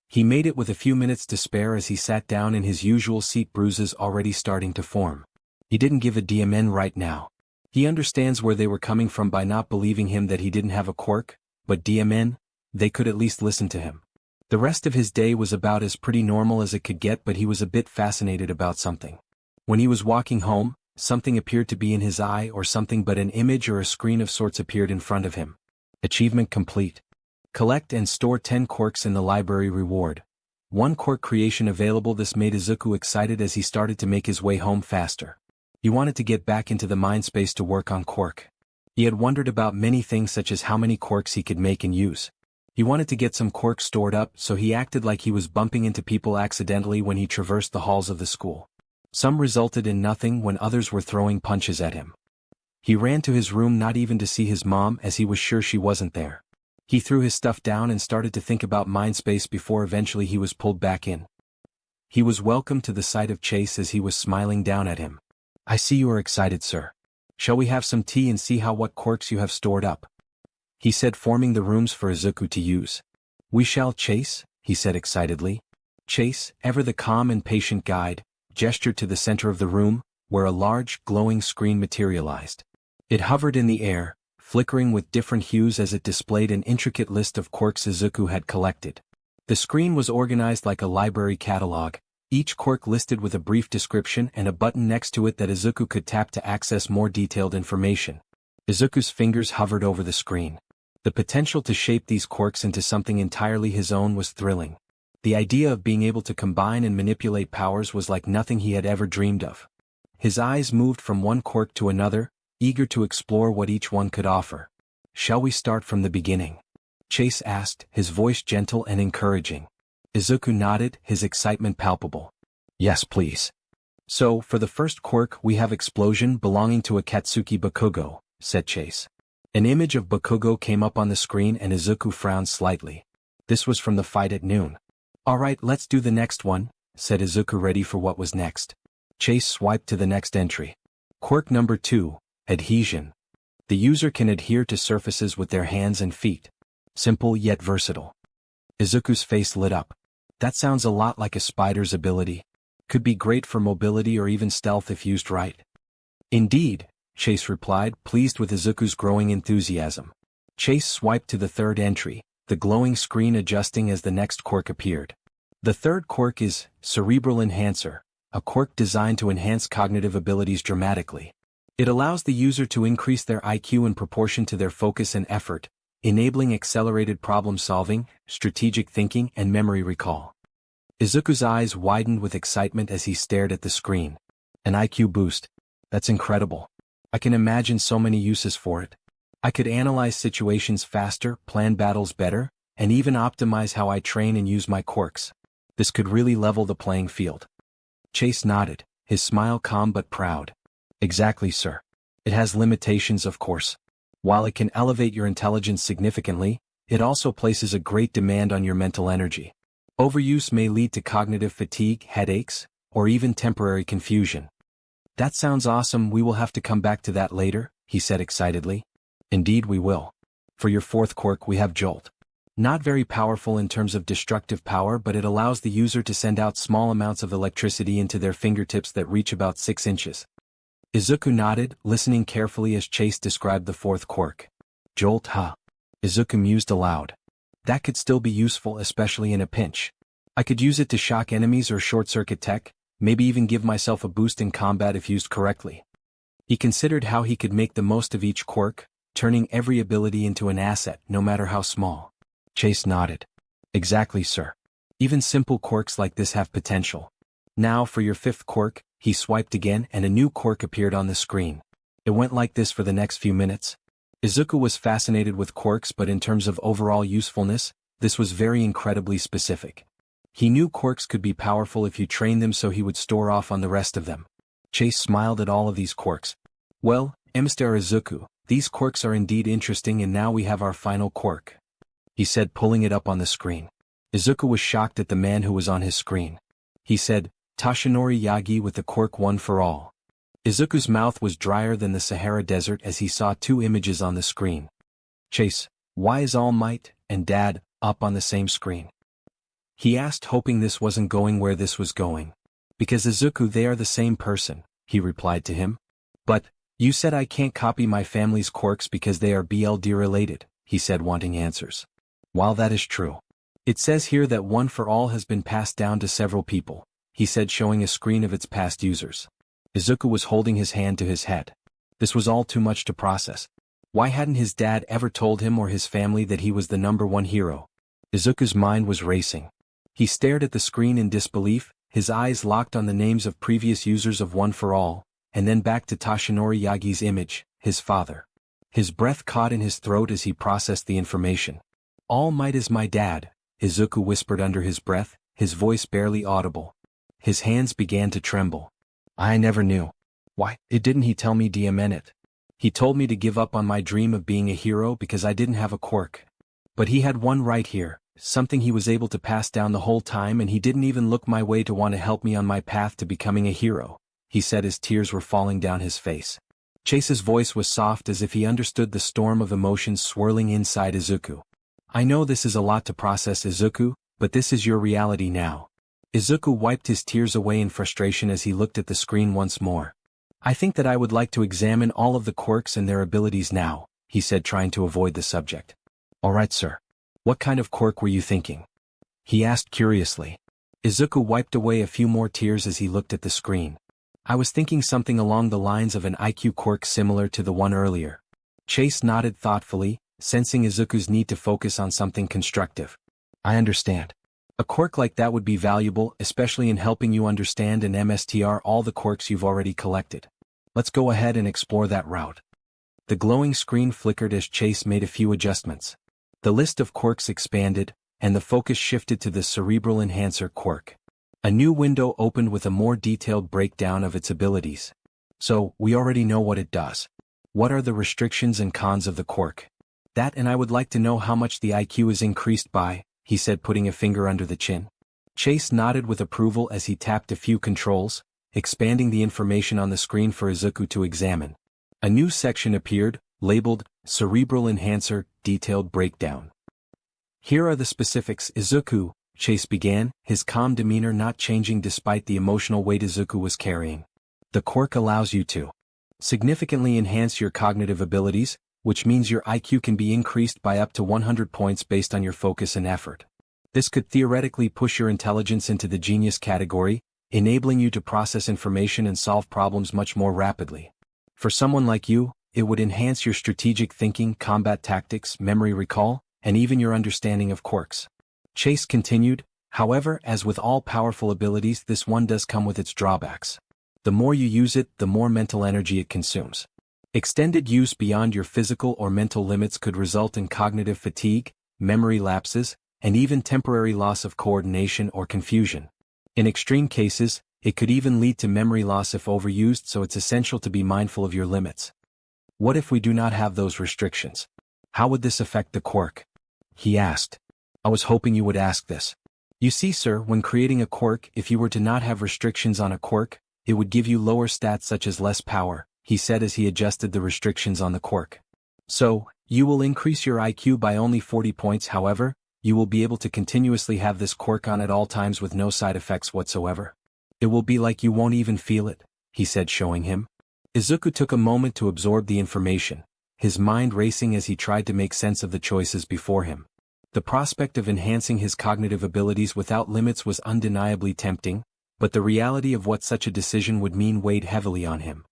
Speaker 1: He made it with a few minutes to spare as he sat down in his usual seat, bruises already starting to form. He didn't give a DMN right now. He understands where they were coming from by not believing him that he didn't have a quirk, but DMN, they could at least listen to him. The rest of his day was about as pretty normal as it could get, but he was a bit fascinated about something. When he was walking home, something appeared to be in his eye or something, but an image or a screen of sorts appeared in front of him. Achievement complete. Collect and store 10 quirks in the library reward. 1 quirk creation available. This made Izuku excited as he started to make his way home faster. He wanted to get back into the mind space to work on quirk. He had wondered about many things such as how many quirks he could make and use. He wanted to get some quirks stored up, so he acted like he was bumping into people accidentally when he traversed the halls of the school. Some resulted in nothing when others were throwing punches at him. He ran to his room not even to see his mom as he was sure she wasn't there. He threw his stuff down and started to think about mindspace before eventually he was pulled back in. He was welcomed to the sight of Chase as he was smiling down at him. I see you are excited, sir. Shall we have some tea and see what quirks you have stored up? He said, forming the rooms for Izuku to use. We shall, Chase, he said excitedly. Chase, ever the calm and patient guide, gestured to the center of the room, where a large, glowing screen materialized. It hovered in the air, flickering with different hues as it displayed an intricate list of quirks Izuku had collected. The screen was organized like a library catalog, each quirk listed with a brief description and a button next to it that Izuku could tap to access more detailed information. Izuku's fingers hovered over the screen. The potential to shape these quirks into something entirely his own was thrilling. The idea of being able to combine and manipulate powers was like nothing he had ever dreamed of. His eyes moved from one quirk to another, eager to explore what each one could offer. Shall we start from the beginning? Chase asked, his voice gentle and encouraging. Izuku nodded, his excitement palpable. Yes, please. So, for the first quirk we have Explosion belonging to Akatsuki Bakugo, said Chase. An image of Bakugo came up on the screen and Izuku frowned slightly. This was from the fight at noon. Alright, let's do the next one, said Izuku, ready for what was next. Chase swiped to the next entry. Quirk number 2, Adhesion. The user can adhere to surfaces with their hands and feet. Simple yet versatile. Izuku's face lit up. That sounds a lot like a spider's ability. Could be great for mobility or even stealth if used right. Indeed, Chase replied, pleased with Izuku's growing enthusiasm. Chase swiped to the third entry, the glowing screen adjusting as the next quirk appeared. The third quirk is Cerebral Enhancer, a quirk designed to enhance cognitive abilities dramatically. It allows the user to increase their IQ in proportion to their focus and effort, enabling accelerated problem-solving, strategic thinking, and memory recall. Izuku's eyes widened with excitement as he stared at the screen. An IQ boost. That's incredible. I can imagine so many uses for it. I could analyze situations faster, plan battles better, and even optimize how I train and use my quirks. This could really level the playing field. Chase nodded, his smile calm but proud. Exactly, sir. It has limitations, of course. While it can elevate your intelligence significantly, it also places a great demand on your mental energy. Overuse may lead to cognitive fatigue, headaches, or even temporary confusion. That sounds awesome. We will have to come back to that later, he said excitedly. Indeed we will. For your fourth quirk we have Jolt. Not very powerful in terms of destructive power, but it allows the user to send out small amounts of electricity into their fingertips that reach about 6 inches. Izuku nodded, listening carefully as Chase described the fourth quirk. Jolt, huh? Izuku mused aloud. That could still be useful, especially in a pinch. I could use it to shock enemies or short-circuit tech, maybe even give myself a boost in combat if used correctly. He considered how he could make the most of each quirk, turning every ability into an asset, no matter how small. Chase nodded. Exactly, sir. Even simple quirks like this have potential. Now for your fifth quirk, he swiped again and a new quirk appeared on the screen. It went like this for the next few minutes. Izuku was fascinated with quirks, but in terms of overall usefulness, this was very incredibly specific. He knew quirks could be powerful if you trained them, so he would store off on the rest of them. Chase smiled at all of these quirks. Well, Mr. Izuku, these quirks are indeed interesting, and now we have our final quirk, he said, pulling it up on the screen. Izuku was shocked at the man who was on his screen. He said, Toshinori Yagi with the quirk One for All. Izuku's mouth was drier than the Sahara Desert as he saw two images on the screen. Chase, why is All Might and Dad up on the same screen? He asked, hoping this wasn't going where this was going. Because Izuku, they are the same person, he replied to him. But, you said I can't copy my family's quirks because they are BLD related, he said, wanting answers. While that is true, it says here that One for All has been passed down to several people, he said, showing a screen of its past users. Izuku was holding his hand to his head. This was all too much to process. Why hadn't his dad ever told him or his family that he was the #1 hero? Izuku's mind was racing. He stared at the screen in disbelief, his eyes locked on the names of previous users of One for All, and then back to Toshinori Yagi's image, his father. His breath caught in his throat as he processed the information. All Might is my dad, Izuku whispered under his breath, his voice barely audible. His hands began to tremble. I never knew. Why, didn't he tell me it? He told me to give up on my dream of being a hero because I didn't have a quirk. But he had one right here, something he was able to pass down the whole time, and he didn't even look my way to want to help me on my path to becoming a hero, he said as tears were falling down his face. Chase's voice was soft as if he understood the storm of emotions swirling inside Izuku. I know this is a lot to process, Izuku, but this is your reality now. Izuku wiped his tears away in frustration as he looked at the screen once more. I think that I would like to examine all of the quirks and their abilities now, he said, trying to avoid the subject. All right, sir. What kind of quirk were you thinking? He asked curiously. Izuku wiped away a few more tears as he looked at the screen. I was thinking something along the lines of an IQ quirk similar to the one earlier. Chase nodded thoughtfully, sensing Izuku's need to focus on something constructive. I understand. A quirk like that would be valuable, especially in helping you understand and MSTR all the quirks you've already collected. Let's go ahead and explore that route. The glowing screen flickered as Chase made a few adjustments. The list of quirks expanded, and the focus shifted to the Cerebral Enhancer quirk. A new window opened with a more detailed breakdown of its abilities. So, we already know what it does. What are the restrictions and cons of the quirk? That, and I would like to know how much the IQ is increased by, he said, putting a finger under the chin. Chase nodded with approval as he tapped a few controls, expanding the information on the screen for Izuku to examine. A new section appeared, labeled, Cerebral Enhancer, Detailed Breakdown. Here are the specifics, Izuku. Chase began, his calm demeanor not changing despite the emotional weight Izuku was carrying. The quirk allows you to significantly enhance your cognitive abilities, which means your IQ can be increased by up to 100 points based on your focus and effort. This could theoretically push your intelligence into the genius category, enabling you to process information and solve problems much more rapidly. For someone like you, it would enhance your strategic thinking, combat tactics, memory recall, and even your understanding of quirks. Chase continued, however, as with all powerful abilities, this one does come with its drawbacks. The more you use it, the more mental energy it consumes. Extended use beyond your physical or mental limits could result in cognitive fatigue, memory lapses, and even temporary loss of coordination or confusion. In extreme cases, it could even lead to memory loss if overused, so it's essential to be mindful of your limits. What if we do not have those restrictions? How would this affect the quirk? He asked. I was hoping you would ask this. You see, sir, when creating a quirk, if you were to not have restrictions on a quirk, it would give you lower stats such as less power, he said as he adjusted the restrictions on the quirk. So, you will increase your IQ by only 40 points, however, you will be able to continuously have this quirk on at all times with no side effects whatsoever. It will be like you won't even feel it, he said, showing him. Izuku took a moment to absorb the information, his mind racing as he tried to make sense of the choices before him. The prospect of enhancing his cognitive abilities without limits was undeniably tempting, but the reality of what such a decision would mean weighed heavily on him.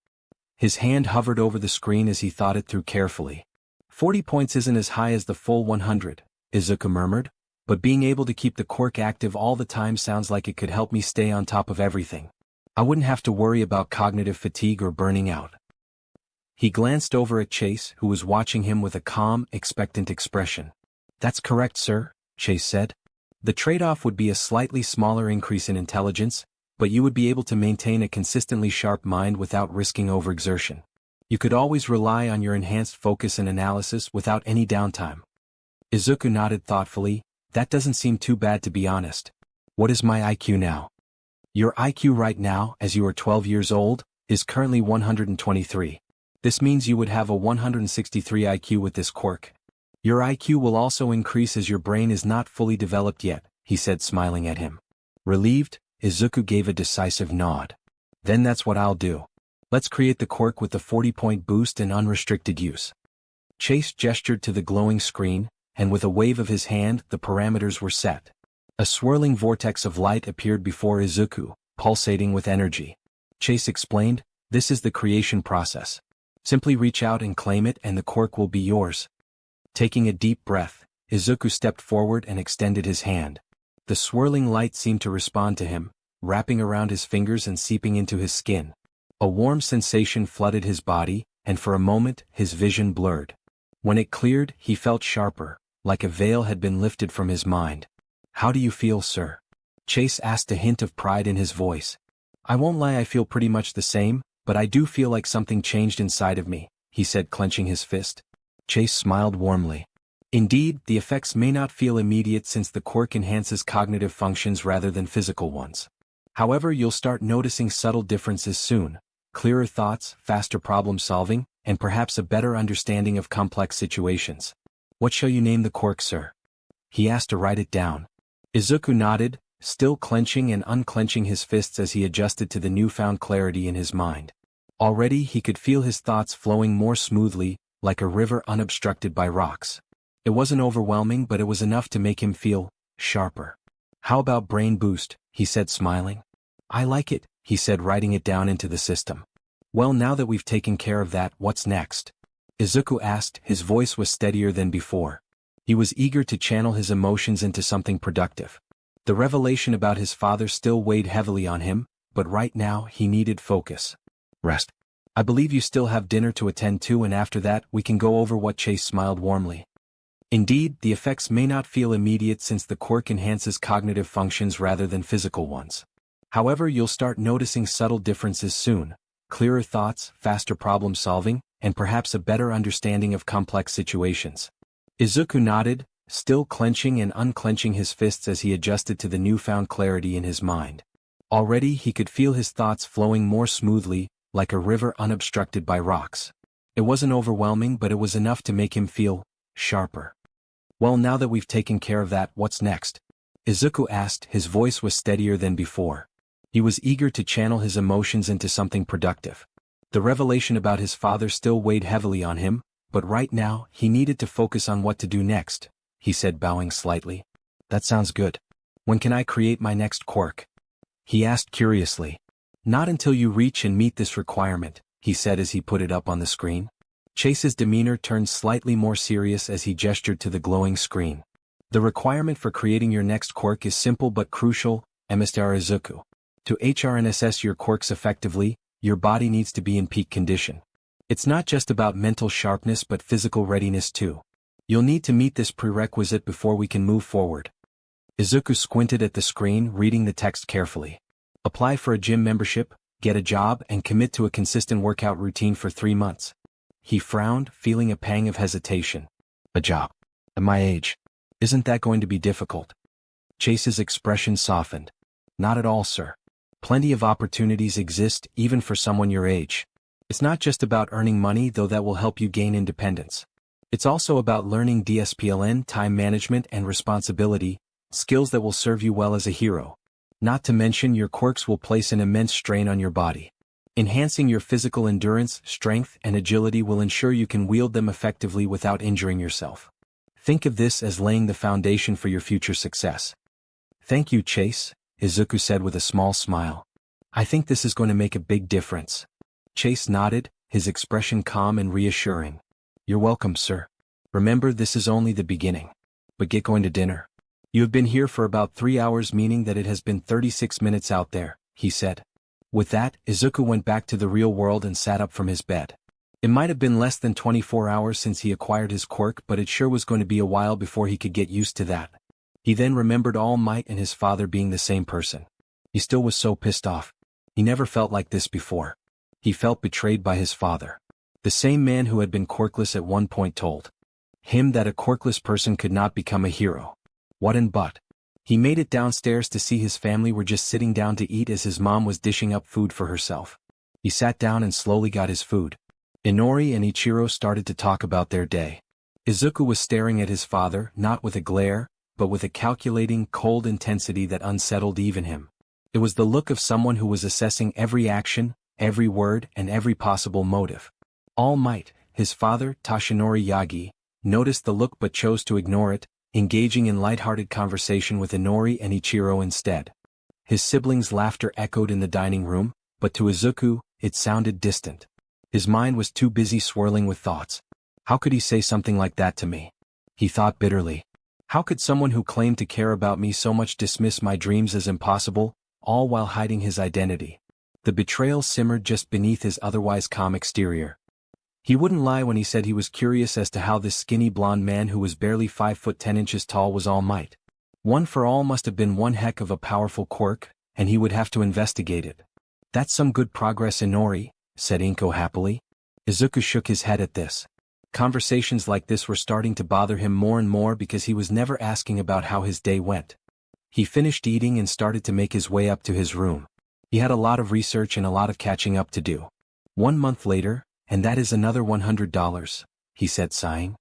Speaker 1: His hand hovered over the screen as he thought it through carefully. 40 points isn't as high as the full 100, Izuku murmured, but being able to keep the quirk active all the time sounds like it could help me stay on top of everything. I wouldn't have to worry about cognitive fatigue or burning out. He glanced over at Chase, who was watching him with a calm, expectant expression. That's correct, sir, Chase said. The trade-off would be a slightly smaller increase in intelligence, but you would be able to maintain a consistently sharp mind without risking overexertion. You could always rely on your enhanced focus and analysis without any downtime. Izuku nodded thoughtfully. That doesn't seem too bad, to be honest. What is my IQ now? Your IQ right now, as you are 12 years old, is currently 123. This means you would have a 163 IQ with this quirk. Your IQ will also increase as your brain is not fully developed yet, he said, smiling at him. Relieved, Izuku gave a decisive nod. Then that's what I'll do. Let's create the quirk with the 40-point boost and unrestricted use. Chase gestured to the glowing screen, and with a wave of his hand, the parameters were set. A swirling vortex of light appeared before Izuku, pulsating with energy. Chase explained, this is the creation process. Simply reach out and claim it and the quirk will be yours. Taking a deep breath, Izuku stepped forward and extended his hand. The swirling light seemed to respond to him, wrapping around his fingers and seeping into his skin. A warm sensation flooded his body, and for a moment, his vision blurred. When it cleared, he felt sharper, like a veil had been lifted from his mind. How do you feel, sir? Chase asked, a hint of pride in his voice. I won't lie, I feel pretty much the same, but I do feel like something changed inside of me, he said, clenching his fist. Chase smiled warmly. Indeed, the effects may not feel immediate since the quirk enhances cognitive functions rather than physical ones. However, you'll start noticing subtle differences soon, clearer thoughts, faster problem solving, and perhaps a better understanding of complex situations. What shall you name the quirk, sir? He asked to write it down. Izuku nodded, still clenching and unclenching his fists as he adjusted to the newfound clarity in his mind. Already he could feel his thoughts flowing more smoothly, like a river unobstructed by rocks. It wasn't overwhelming, but it was enough to make him feel sharper. How about brain boost, he said, smiling. I like it, he said, writing it down into the system. Well, now that we've taken care of that, what's next? Izuku asked, his voice was steadier than before. He was eager to channel his emotions into something productive. The revelation about his father still weighed heavily on him, but right now he needed focus. Rest. I believe you still have dinner to attend to, and after that we can go over what. Chase smiled warmly. Indeed, the effects may not feel immediate since the quirk enhances cognitive functions rather than physical ones. However, you'll start noticing subtle differences soon, clearer thoughts, faster problem solving, and perhaps a better understanding of complex situations. Izuku nodded, still clenching and unclenching his fists as he adjusted to the newfound clarity in his mind. Already he could feel his thoughts flowing more smoothly, like a river unobstructed by rocks. It wasn't overwhelming, but it was enough to make him feel sharper. Well, now that we've taken care of that, what's next? Izuku asked. His voice was steadier than before. He was eager to channel his emotions into something productive. The revelation about his father still weighed heavily on him, but right now he needed to focus on what to do next, he said, bowing slightly. That sounds good. When can I create my next quirk? He asked curiously. Not until you reach and meet this requirement, he said as he put it up on the screen. Chase's demeanor turned slightly more serious as he gestured to the glowing screen. The requirement for creating your next quirk is simple but crucial, Mr. Izuku. To HRNSS your quirks effectively, your body needs to be in peak condition. It's not just about mental sharpness but physical readiness too. You'll need to meet this prerequisite before we can move forward. Izuku squinted at the screen, reading the text carefully. Apply for a gym membership, get a job, and commit to a consistent workout routine for 3 months. He frowned, feeling a pang of hesitation. A job? At my age? Isn't that going to be difficult? Chase's expression softened. Not at all, sir. Plenty of opportunities exist even for someone your age. It's not just about earning money, though that will help you gain independence. It's also about learning DSPLN, time management, and responsibility, skills that will serve you well as a hero. Not to mention your quirks will place an immense strain on your body. Enhancing your physical endurance, strength, and agility will ensure you can wield them effectively without injuring yourself. Think of this as laying the foundation for your future success. Thank you, Chase, Izuku said with a small smile. I think this is going to make a big difference. Chase nodded, his expression calm and reassuring. You're welcome, sir. Remember, this is only the beginning. But get going to dinner. You have been here for about 3 hours, meaning that it has been 36 minutes out there, he said. With that, Izuku went back to the real world and sat up from his bed. It might have been less than 24 hours since he acquired his quirk, but it sure was going to be a while before he could get used to that. He then remembered All Might and his father being the same person. He still was so pissed off. He never felt like this before. He felt betrayed by his father. The same man who had been quirkless at one point told him that a quirkless person could not become a hero. What an butt. He made it downstairs to see his family were just sitting down to eat as his mom was dishing up food for herself. He sat down and slowly got his food. Inori and Ichiro started to talk about their day. Izuku was staring at his father, not with a glare, but with a calculating, cold intensity that unsettled even him. It was the look of someone who was assessing every action, every word, and every possible motive. All Might, his father, Toshinori Yagi, noticed the look but chose to ignore it, engaging in light-hearted conversation with Inori and Ichiro instead. His siblings' laughter echoed in the dining room, but to Izuku, it sounded distant. His mind was too busy swirling with thoughts. How could he say something like that to me? He thought bitterly. How could someone who claimed to care about me so much dismiss my dreams as impossible, all while hiding his identity? The betrayal simmered just beneath his otherwise calm exterior. He wouldn't lie when he said he was curious as to how this skinny blonde man who was barely 5 foot 10 inches tall was All Might. One for All must have been one heck of a powerful quirk, and he would have to investigate it. That's some good progress, Inori, said Inko happily. Izuku shook his head at this. Conversations like this were starting to bother him more and more because he was never asking about how his day went. He finished eating and started to make his way up to his room. He had a lot of research and a lot of catching up to do. 1 month later, and that is another $100, he said, sighing.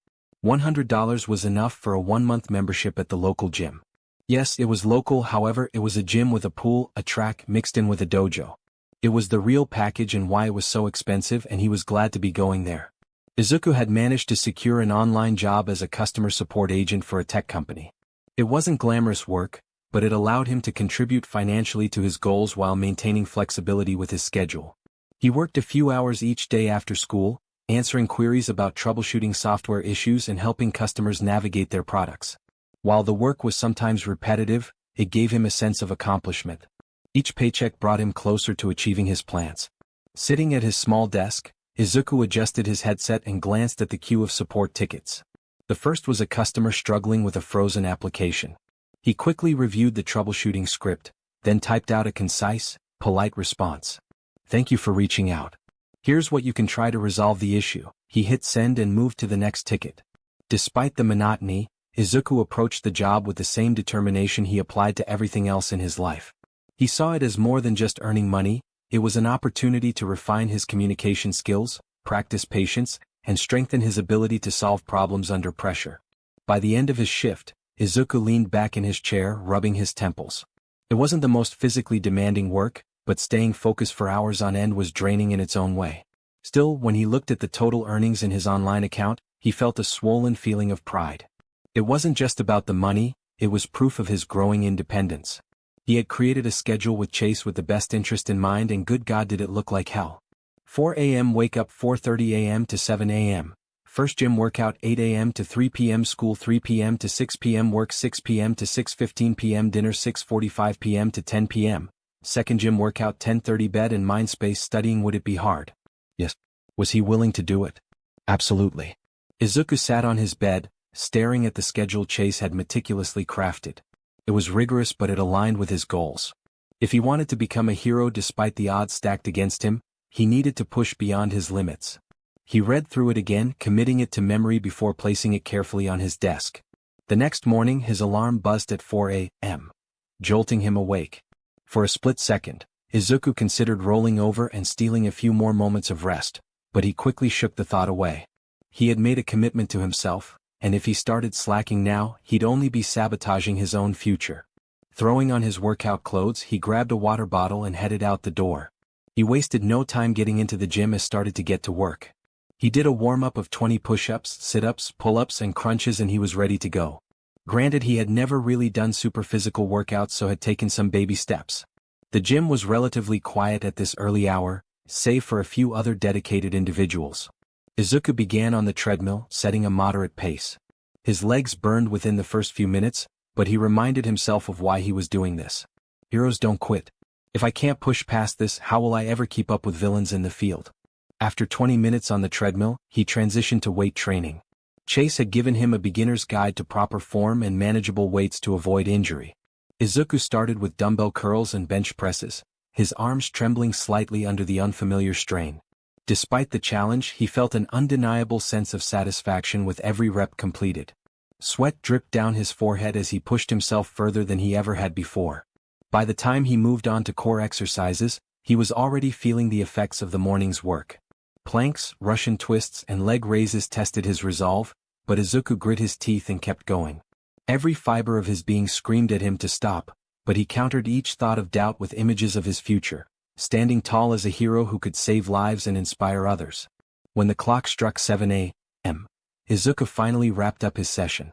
Speaker 1: $100 was enough for a 1-month membership at the local gym. Yes, it was local, however, it was a gym with a pool, a track, mixed in with a dojo. It was the real package and why it was so expensive, and he was glad to be going there. Izuku had managed to secure an online job as a customer support agent for a tech company. It wasn't glamorous work, but it allowed him to contribute financially to his goals while maintaining flexibility with his schedule. He worked a few hours each day after school, answering queries about troubleshooting software issues and helping customers navigate their products. While the work was sometimes repetitive, it gave him a sense of accomplishment. Each paycheck brought him closer to achieving his plans. Sitting at his small desk, Izuku adjusted his headset and glanced at the queue of support tickets. The first was a customer struggling with a frozen application. He quickly reviewed the troubleshooting script, then typed out a concise, polite response. Thank you for reaching out. Here's what you can try to resolve the issue. He hit send and moved to the next ticket. Despite the monotony, Izuku approached the job with the same determination he applied to everything else in his life. He saw it as more than just earning money. It was an opportunity to refine his communication skills, practice patience, and strengthen his ability to solve problems under pressure. By the end of his shift, Izuku leaned back in his chair, rubbing his temples. It wasn't the most physically demanding work, but staying focused for hours on end was draining in its own way. Still, when he looked at the total earnings in his online account, he felt a swollen feeling of pride. It wasn't just about the money, it was proof of his growing independence. He had created a schedule with Chase with the best interest in mind, and good God did it look like hell. 4 a.m. wake up, 4:30 a.m. to 7 a.m. First gym workout, 8 a.m. to 3 p.m. School, 3 p.m. to 6 p.m. Work, 6 p.m. to 6:15 p.m. Dinner, 6:45 p.m. to 10 p.m. Second gym workout, 10:30 bed and mind space. Studying. Would it be hard? Yes. Was he willing to do it? Absolutely. Izuku sat on his bed, staring at the schedule Chase had meticulously crafted. It was rigorous, but it aligned with his goals. If he wanted to become a hero despite the odds stacked against him, he needed to push beyond his limits. He read through it again, committing it to memory before placing it carefully on his desk. The next morning his alarm buzzed at 4 a.m., jolting him awake. For a split second, Izuku considered rolling over and stealing a few more moments of rest, but he quickly shook the thought away. He had made a commitment to himself, and if he started slacking now, he'd only be sabotaging his own future. Throwing on his workout clothes, he grabbed a water bottle and headed out the door. He wasted no time getting into the gym and started to get to work. He did a warm-up of 20 push-ups, sit-ups, pull-ups and crunches, and he was ready to go. Granted, he had never really done super physical workouts, so had taken some baby steps. The gym was relatively quiet at this early hour, save for a few other dedicated individuals. Izuku began on the treadmill, setting a moderate pace. His legs burned within the first few minutes, but he reminded himself of why he was doing this. Heroes don't quit. If I can't push past this, how will I ever keep up with villains in the field? After 20 minutes on the treadmill, he transitioned to weight training. Chase had given him a beginner's guide to proper form and manageable weights to avoid injury. Izuku started with dumbbell curls and bench presses, his arms trembling slightly under the unfamiliar strain. Despite the challenge, he felt an undeniable sense of satisfaction with every rep completed. Sweat dripped down his forehead as he pushed himself further than he ever had before. By the time he moved on to core exercises, he was already feeling the effects of the morning's work. Planks, Russian twists and leg raises tested his resolve, but Izuku grit his teeth and kept going. Every fiber of his being screamed at him to stop, but he countered each thought of doubt with images of his future, standing tall as a hero who could save lives and inspire others. When the clock struck 7 a.m., Izuku finally wrapped up his session.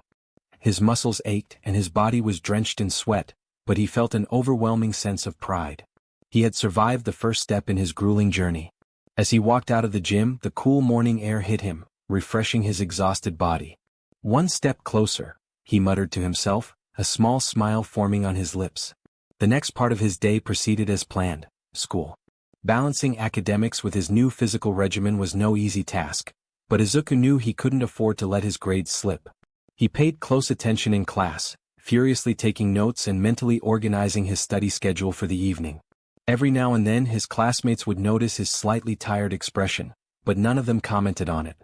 Speaker 1: His muscles ached and his body was drenched in sweat, but he felt an overwhelming sense of pride. He had survived the first step in his grueling journey. As he walked out of the gym, the cool morning air hit him, refreshing his exhausted body. One step closer, he muttered to himself, a small smile forming on his lips. The next part of his day proceeded as planned, school. Balancing academics with his new physical regimen was no easy task, but Izuku knew he couldn't afford to let his grades slip. He paid close attention in class, furiously taking notes and mentally organizing his study schedule for the evening. Every now and then his classmates would notice his slightly tired expression, but none of them commented on it.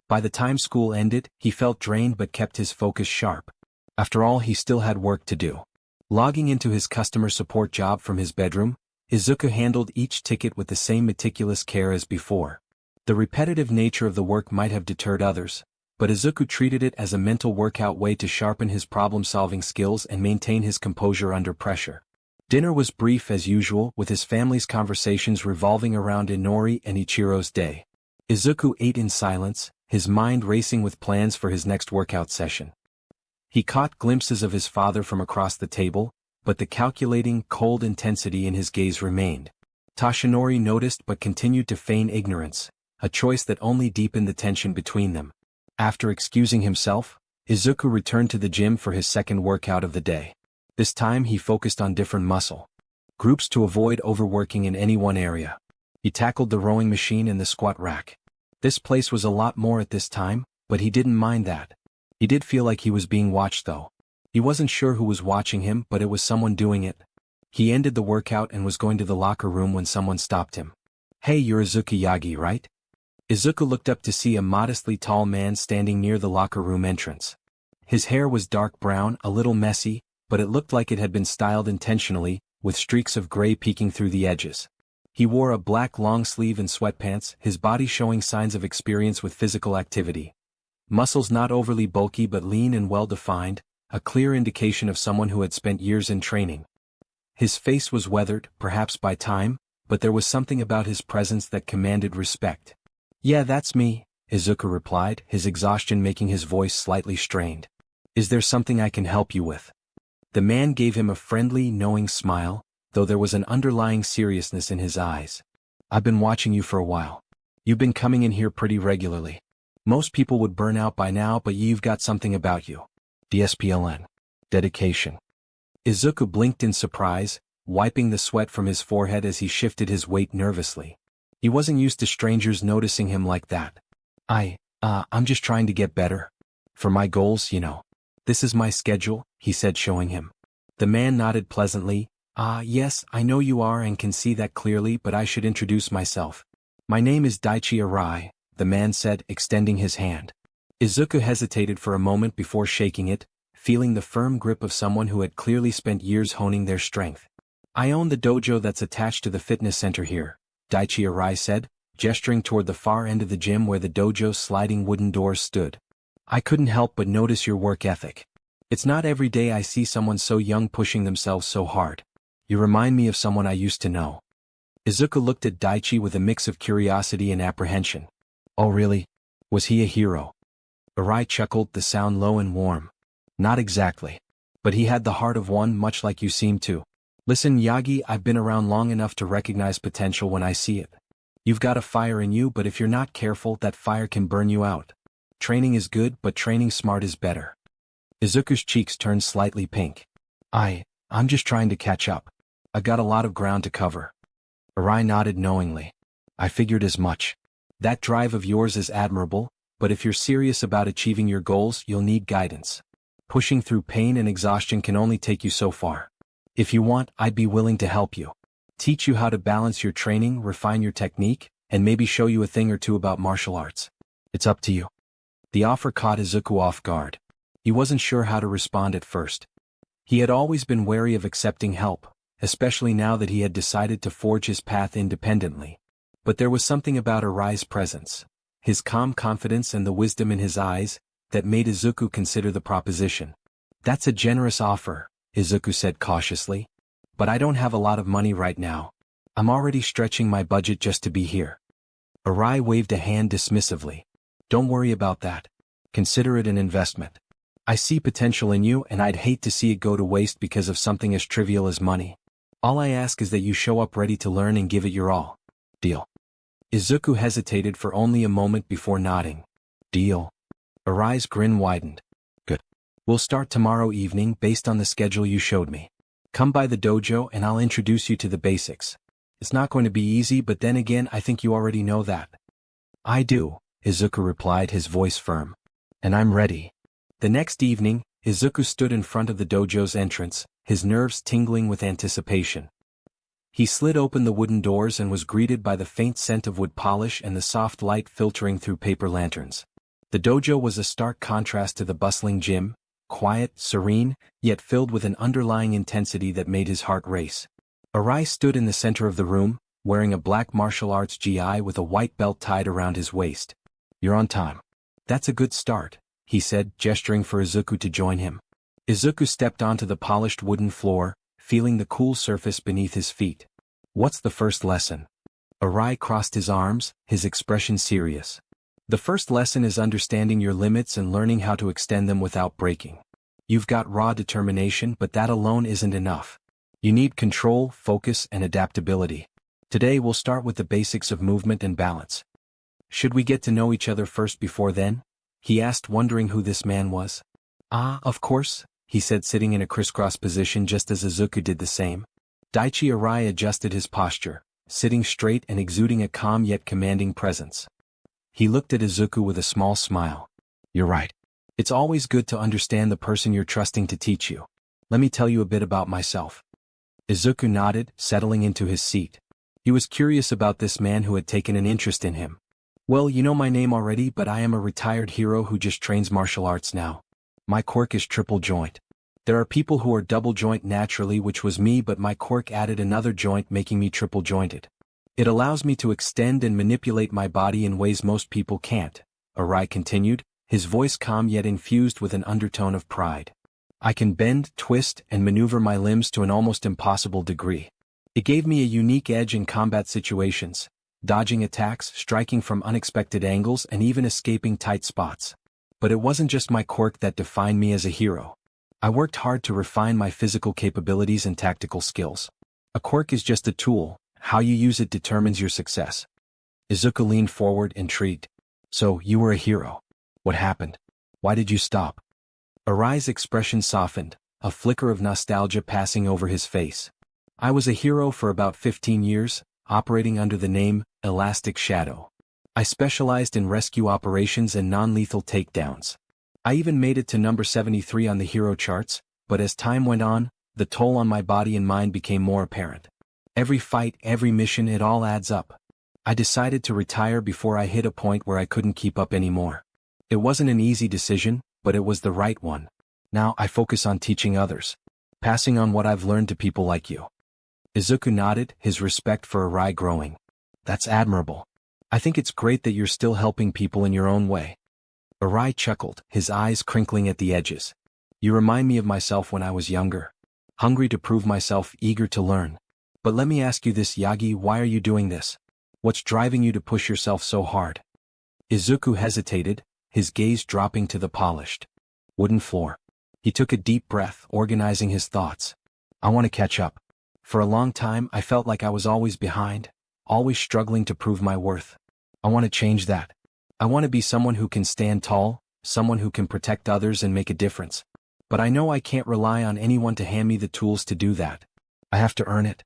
Speaker 1: By the time school ended, he felt drained but kept his focus sharp. After all, he still had work to do. Logging into his customer support job from his bedroom, Izuku handled each ticket with the same meticulous care as before. The repetitive nature of the work might have deterred others, but Izuku treated it as a mental workout way to sharpen his problem-solving skills and maintain his composure under pressure. Dinner was brief as usual, with his family's conversations revolving around Inori and Ichiro's day. Izuku ate in silence, his mind racing with plans for his next workout session. He caught glimpses of his father from across the table, but the calculating, cold intensity in his gaze remained. Toshinori noticed but continued to feign ignorance, a choice that only deepened the tension between them. After excusing himself, Izuku returned to the gym for his second workout of the day. This time he focused on different muscle groups to avoid overworking in any one area. He tackled the rowing machine and the squat rack. This place was a lot more at this time, but he didn't mind that. He did feel like he was being watched though. He wasn't sure who was watching him, but it was someone doing it. He ended the workout and was going to the locker room when someone stopped him. "Hey, you're Izuku Yagi, right?" Izuku looked up to see a modestly tall man standing near the locker room entrance. His hair was dark brown, a little messy, but it looked like it had been styled intentionally, with streaks of gray peeking through the edges. He wore a black long sleeve and sweatpants, his body showing signs of experience with physical activity. Muscles not overly bulky but lean and well-defined, a clear indication of someone who had spent years in training. His face was weathered, perhaps by time, but there was something about his presence that commanded respect. "Yeah, that's me," Izuku replied, his exhaustion making his voice slightly strained. "Is there something I can help you with?" The man gave him a friendly, knowing smile, though there was an underlying seriousness in his eyes. "I've been watching you for a while. You've been coming in here pretty regularly. Most people would burn out by now, but you've got something about you. DSPLN. Dedication." Izuku blinked in surprise, wiping the sweat from his forehead as he shifted his weight nervously. He wasn't used to strangers noticing him like that. I'm just trying to get better. For my goals, you know. This is my schedule," he said, showing him. The man nodded pleasantly. Yes, I know you are and can see that clearly, but I should introduce myself. My name is Daichi Arai," the man said, extending his hand. Izuku hesitated for a moment before shaking it, feeling the firm grip of someone who had clearly spent years honing their strength. "I own the dojo that's attached to the fitness center here," Daichi Arai said, gesturing toward the far end of the gym where the dojo's sliding wooden doors stood. "I couldn't help but notice your work ethic. It's not every day I see someone so young pushing themselves so hard. You remind me of someone I used to know." Izuku looked at Daichi with a mix of curiosity and apprehension. "Oh really? Was he a hero?" Arai chuckled, the sound low and warm. "Not exactly. But he had the heart of one, much like you seem to. Listen, Yagi, I've been around long enough to recognize potential when I see it. You've got a fire in you, but if you're not careful, that fire can burn you out. Training is good, but training smart is better." Izuku's cheeks turned slightly pink. I'm just trying to catch up. I got a lot of ground to cover." Arai nodded knowingly. "I figured as much. That drive of yours is admirable, but if you're serious about achieving your goals, you'll need guidance. Pushing through pain and exhaustion can only take you so far. If you want, I'd be willing to help you. Teach you how to balance your training, refine your technique, and maybe show you a thing or two about martial arts. It's up to you." The offer caught Izuku off guard. He wasn't sure how to respond at first. He had always been wary of accepting help, especially now that he had decided to forge his path independently. But there was something about Arai's presence, his calm confidence and the wisdom in his eyes, that made Izuku consider the proposition. "That's a generous offer," Izuku said cautiously. "But I don't have a lot of money right now. I'm already stretching my budget just to be here." Arai waved a hand dismissively. "Don't worry about that. Consider it an investment. I see potential in you and I'd hate to see it go to waste because of something as trivial as money. All I ask is that you show up ready to learn and give it your all. Deal?" Izuku hesitated for only a moment before nodding. "Deal." Arai's grin widened. "Good. We'll start tomorrow evening based on the schedule you showed me. Come by the dojo and I'll introduce you to the basics. It's not going to be easy, but then again I think you already know that." "I do," Izuku replied, his voice firm. "And I'm ready." The next evening, Izuku stood in front of the dojo's entrance, his nerves tingling with anticipation. He slid open the wooden doors and was greeted by the faint scent of wood polish and the soft light filtering through paper lanterns. The dojo was a stark contrast to the bustling gym, quiet, serene, yet filled with an underlying intensity that made his heart race. Arai stood in the center of the room, wearing a black martial arts gi with a white belt tied around his waist. "You're on time. That's a good start," he said, gesturing for Izuku to join him. Izuku stepped onto the polished wooden floor, feeling the cool surface beneath his feet. "What's the first lesson?" Arai crossed his arms, his expression serious. "The first lesson is understanding your limits and learning how to extend them without breaking. You've got raw determination, but that alone isn't enough. You need control, focus, and adaptability. Today we'll start with the basics of movement and balance." "Should we get to know each other first before then?" he asked, wondering who this man was. Of course," he said, sitting in a crisscross position just as Izuku did the same. Daichi Arai adjusted his posture, sitting straight and exuding a calm yet commanding presence. He looked at Izuku with a small smile. "You're right. It's always good to understand the person you're trusting to teach you. Let me tell you a bit about myself." Izuku nodded, settling into his seat. He was curious about this man who had taken an interest in him. "Well, you know my name already, but I am a retired hero who just trains martial arts now. My quirk is triple joint. There are people who are double joint naturally, which was me, but my quirk added another joint, making me triple jointed. It allows me to extend and manipulate my body in ways most people can't," Arai continued, his voice calm yet infused with an undertone of pride. I can bend, twist, and maneuver my limbs to an almost impossible degree. It gave me a unique edge in combat situations, dodging attacks, striking from unexpected angles, and even escaping tight spots. But it wasn't just my quirk that defined me as a hero. I worked hard to refine my physical capabilities and tactical skills. A quirk is just a tool. How you use it determines your success. Izuku leaned forward, intrigued. So, you were a hero. What happened? Why did you stop? Arai's expression softened, a flicker of nostalgia passing over his face. I was a hero for about 15 years, operating under the name Elastic Shadow. I specialized in rescue operations and non-lethal takedowns. I even made it to number 73 on the hero charts, but as time went on, the toll on my body and mind became more apparent. Every fight, every mission, it all adds up. I decided to retire before I hit a point where I couldn't keep up anymore. It wasn't an easy decision, but it was the right one. Now I focus on teaching others, passing on what I've learned to people like you. Izuku nodded, his respect for Arai growing. That's admirable. I think it's great that you're still helping people in your own way. Arai chuckled, his eyes crinkling at the edges. You remind me of myself when I was younger. Hungry to prove myself, eager to learn. But let me ask you this, Yagi, why are you doing this? What's driving you to push yourself so hard? Izuku hesitated, his gaze dropping to the polished wooden floor. He took a deep breath, organizing his thoughts. I want to catch up. For a long time, I felt like I was always behind, always struggling to prove my worth. I want to change that. I want to be someone who can stand tall, someone who can protect others and make a difference. But I know I can't rely on anyone to hand me the tools to do that. I have to earn it.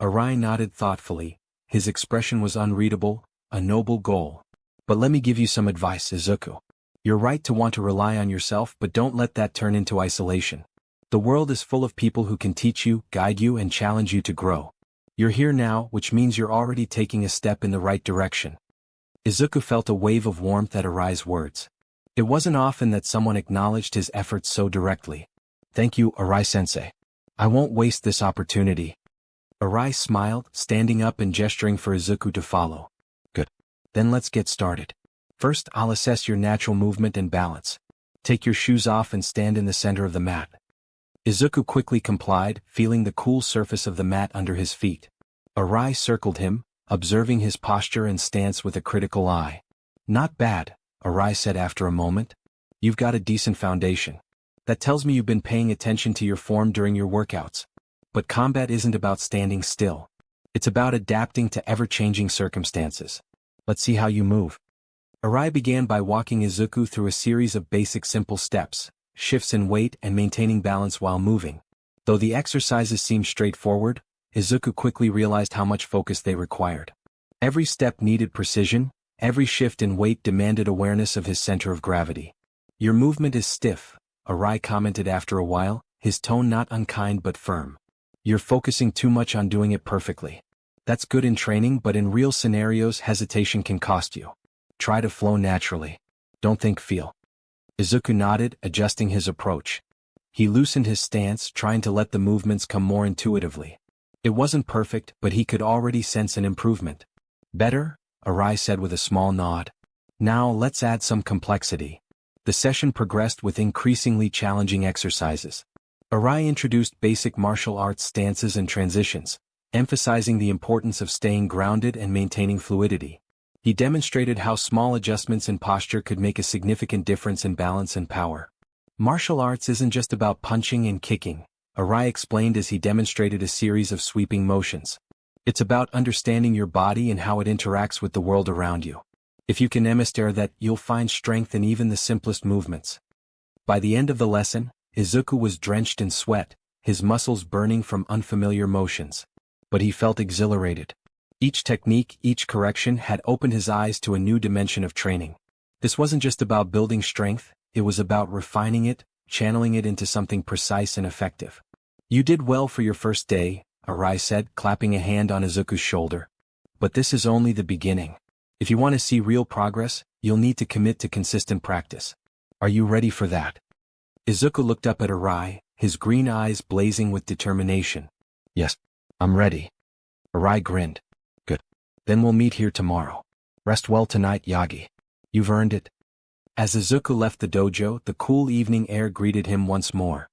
Speaker 1: Arai nodded thoughtfully. His expression was unreadable, a noble goal. But let me give you some advice, Izuku. You're right to want to rely on yourself, but don't let that turn into isolation. The world is full of people who can teach you, guide you, and challenge you to grow. You're here now, which means you're already taking a step in the right direction. Izuku felt a wave of warmth at Arai's words. It wasn't often that someone acknowledged his efforts so directly. Thank you, Arai-sensei. I won't waste this opportunity. Arai smiled, standing up and gesturing for Izuku to follow. Good. Then let's get started. First, I'll assess your natural movement and balance. Take your shoes off and stand in the center of the mat. Izuku quickly complied, feeling the cool surface of the mat under his feet. Arai circled him, observing his posture and stance with a critical eye. Not bad, Arai said after a moment. You've got a decent foundation. That tells me you've been paying attention to your form during your workouts. But combat isn't about standing still. It's about adapting to ever-changing circumstances. Let's see how you move. Arai began by walking Izuku through a series of basic simple steps, shifts in weight and maintaining balance while moving. Though the exercises seemed straightforward, Izuku quickly realized how much focus they required. Every step needed precision, every shift in weight demanded awareness of his center of gravity. Your movement is stiff, Arai commented after a while, his tone not unkind but firm. You're focusing too much on doing it perfectly. That's good in training, but in real scenarios hesitation can cost you. Try to flow naturally. Don't think, feel. Izuku nodded, adjusting his approach. He loosened his stance, trying to let the movements come more intuitively. It wasn't perfect, but he could already sense an improvement. Better? Arai said with a small nod. Now let's add some complexity. The session progressed with increasingly challenging exercises. Arai introduced basic martial arts stances and transitions, emphasizing the importance of staying grounded and maintaining fluidity. He demonstrated how small adjustments in posture could make a significant difference in balance and power. Martial arts isn't just about punching and kicking, Arai explained as he demonstrated a series of sweeping motions. It's about understanding your body and how it interacts with the world around you. If you can master that, you'll find strength in even the simplest movements. By the end of the lesson, Izuku was drenched in sweat, his muscles burning from unfamiliar motions. But he felt exhilarated. Each technique, each correction had opened his eyes to a new dimension of training. This wasn't just about building strength, it was about refining it, channeling it into something precise and effective. You did well for your first day, Arai said, clapping a hand on Izuku's shoulder. But this is only the beginning. If you want to see real progress, you'll need to commit to consistent practice. Are you ready for that? Izuku looked up at Arai, his green eyes blazing with determination. Yes, I'm ready. Arai grinned. Good. Then we'll meet here tomorrow. Rest well tonight, Yagi. You've earned it. As Izuku left the dojo, the cool evening air greeted him once more.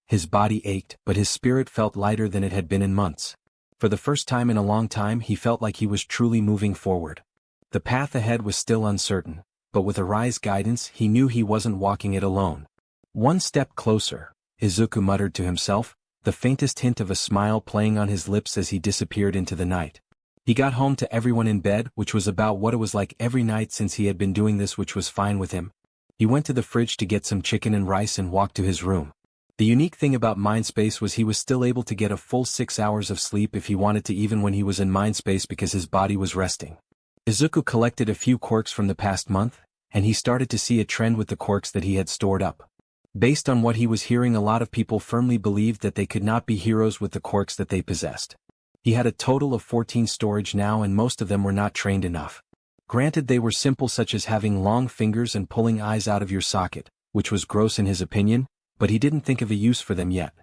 Speaker 1: His body ached, but his spirit felt lighter than it had been in months. For the first time in a long time he felt like he was truly moving forward. The path ahead was still uncertain, but with Arai's guidance he knew he wasn't walking it alone. One step closer, Izuku muttered to himself, the faintest hint of a smile playing on his lips as he disappeared into the night. He got home to everyone in bed, which was about what it was like every night since he had been doing this, which was fine with him. He went to the fridge to get some chicken and rice and walked to his room. The unique thing about Mindspace was he was still able to get a full 6 hours of sleep if he wanted to, even when he was in Mindspace, because his body was resting. Izuku collected a few quirks from the past month, and he started to see a trend with the quirks that he had stored up. Based on what he was hearing, a lot of people firmly believed that they could not be heroes with the quirks that they possessed. He had a total of 14 storage now, and most of them were not trained enough. Granted, they were simple, such as having long fingers and pulling eyes out of your socket, which was gross in his opinion, but he didn't think of a use for them yet.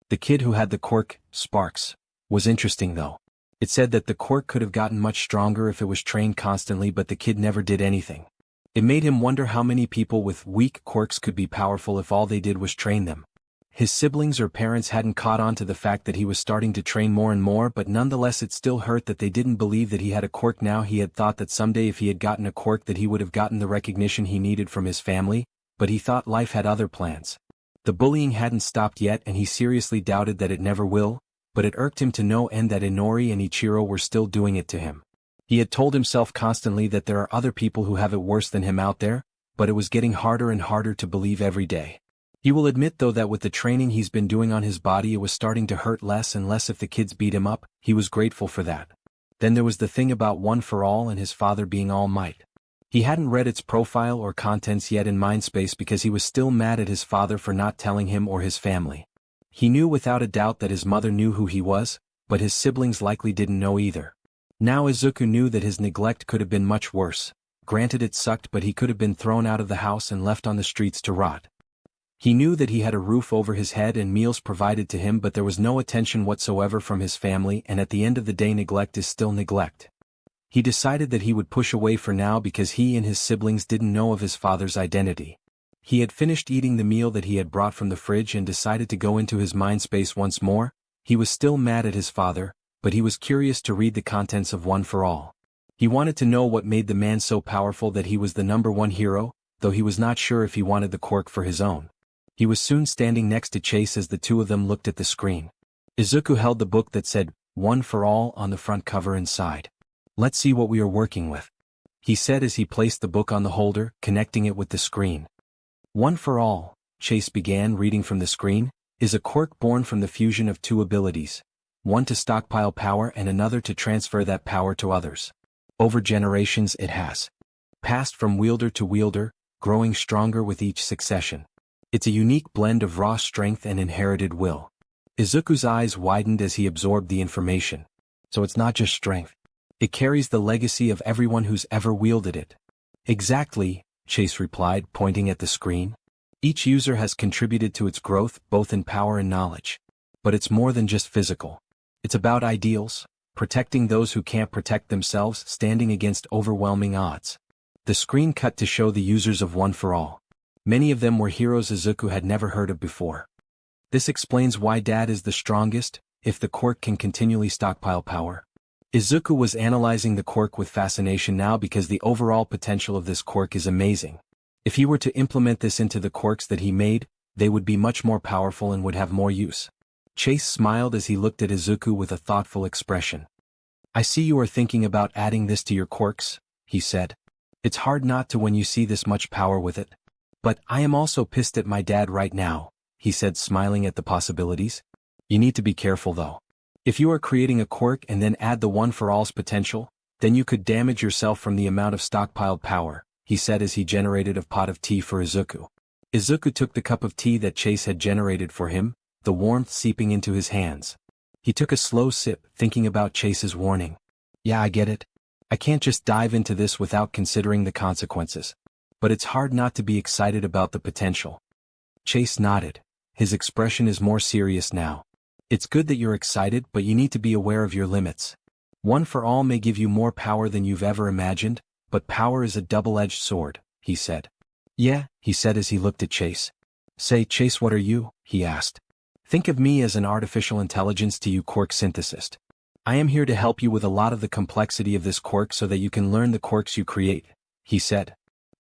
Speaker 1: The kid who had the quirk, Sparks, was interesting though. It said that the quirk could have gotten much stronger if it was trained constantly, but the kid never did anything. It made him wonder how many people with weak quirks could be powerful if all they did was train them. His siblings or parents hadn't caught on to the fact that he was starting to train more and more, but nonetheless it still hurt that they didn't believe that he had a quirk now. He had thought that someday if he had gotten a quirk that he would have gotten the recognition he needed from his family, but he thought life had other plans. The bullying hadn't stopped yet, and he seriously doubted that it never will, but it irked him to no end that Inori and Ichiro were still doing it to him. He had told himself constantly that there are other people who have it worse than him out there, but it was getting harder and harder to believe every day. He will admit though that with the training he's been doing on his body, it was starting to hurt less and less if the kids beat him up. He was grateful for that. Then there was the thing about One for All and his father being All Might. He hadn't read its profile or contents yet in Mindspace because he was still mad at his father for not telling him or his family. He knew without a doubt that his mother knew who he was, but his siblings likely didn't know either. Now Izuku knew that his neglect could have been much worse. Granted, it sucked, but he could have been thrown out of the house and left on the streets to rot. He knew that he had a roof over his head and meals provided to him, but there was no attention whatsoever from his family, and at the end of the day neglect is still neglect. He decided that he would push away for now because he and his siblings didn't know of his father's identity. He had finished eating the meal that he had brought from the fridge and decided to go into his Mindspace once more. He was still mad at his father, but he was curious to read the contents of One for All. He wanted to know what made the man so powerful that he was the #1 hero, though he was not sure if he wanted the quirk for his own. He was soon standing next to Chase as the two of them looked at the screen. Izuku held the book that said, One for All on the front cover inside. Let's see what we are working with, he said as he placed the book on the holder, connecting it with the screen. One for All, Chase began reading from the screen, is a quirk born from the fusion of two abilities, one to stockpile power and another to transfer that power to others. Over generations it has passed from wielder to wielder, growing stronger with each succession. It's a unique blend of raw strength and inherited will. Izuku's eyes widened as he absorbed the information. So it's not just strength. It carries the legacy of everyone who's ever wielded it. Exactly, Chase replied, pointing at the screen. Each user has contributed to its growth, both in power and knowledge. But it's more than just physical. It's about ideals, protecting those who can't protect themselves, standing against overwhelming odds. The screen cut to show the users of One for All. Many of them were heroes Izuku had never heard of before. This explains why Dad is the strongest, if the quirk can continually stockpile power. Izuku was analyzing the quirk with fascination now because the overall potential of this quirk is amazing. If he were to implement this into the quirks that he made, they would be much more powerful and would have more use. Chase smiled as he looked at Izuku with a thoughtful expression. I see you are thinking about adding this to your quirks, he said. It's hard not to when you see this much power with it. But I am also pissed at my dad right now, he said, smiling at the possibilities. You need to be careful though. If you are creating a quirk and then add the One for All's potential, then you could damage yourself from the amount of stockpiled power, he said as he generated a pot of tea for Izuku. Izuku took the cup of tea that Chase had generated for him, the warmth seeping into his hands. He took a slow sip, thinking about Chase's warning. Yeah, I get it. I can't just dive into this without considering the consequences. But it's hard not to be excited about the potential. Chase nodded. His expression is more serious now. It's good that you're excited, but you need to be aware of your limits. One for All may give you more power than you've ever imagined, but power is a double-edged sword, he said. Yeah, he said as he looked at Chase. Say, Chase, what are you? He asked. Think of me as an artificial intelligence to you, Quirk Synthesist. I am here to help you with a lot of the complexity of this quirk so that you can learn the quirks you create, he said.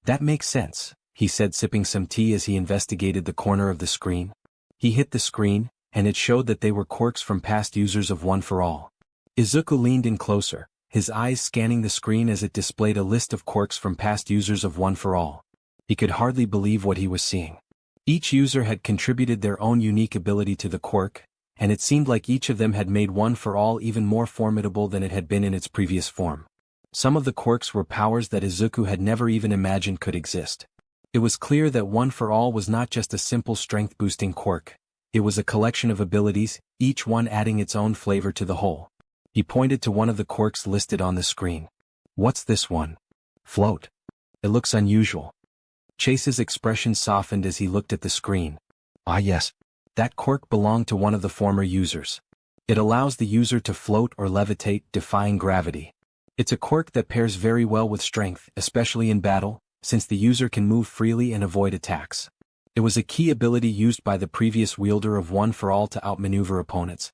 Speaker 1: That makes sense, he said, sipping some tea as he investigated the corner of the screen. He hit the screen, and it showed that they were quirks from past users of One for All. Izuku leaned in closer, his eyes scanning the screen as it displayed a list of quirks from past users of One for All. He could hardly believe what he was seeing. Each user had contributed their own unique ability to the quirk, and it seemed like each of them had made One for All even more formidable than it had been in its previous form. Some of the quirks were powers that Izuku had never even imagined could exist. It was clear that One for All was not just a simple strength-boosting quirk. It was a collection of abilities, each one adding its own flavor to the whole. He pointed to one of the quirks listed on the screen. What's this one? Float. It looks unusual. Chase's expression softened as he looked at the screen. Ah yes. That quirk belonged to one of the former users. It allows the user to float or levitate, defying gravity. It's a quirk that pairs very well with strength, especially in battle, since the user can move freely and avoid attacks. It was a key ability used by the previous wielder of One for All to outmaneuver opponents.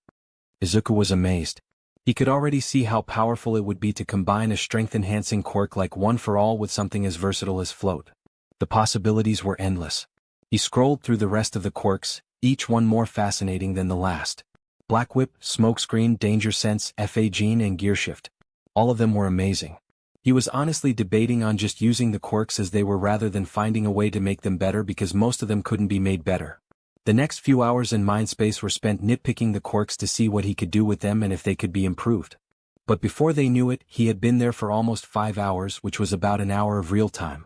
Speaker 1: Izuku was amazed. He could already see how powerful it would be to combine a strength-enhancing quirk like One for All with something as versatile as float. The possibilities were endless. He scrolled through the rest of the quirks, each one more fascinating than the last. Black Whip, Smokescreen, Danger Sense, FA Gene and Gearshift. All of them were amazing. He was honestly debating on just using the quirks as they were rather than finding a way to make them better because most of them couldn't be made better. The next few hours in Mindspace were spent nitpicking the quirks to see what he could do with them and if they could be improved. But before they knew it, he had been there for almost 5 hours, which was about an hour of real time.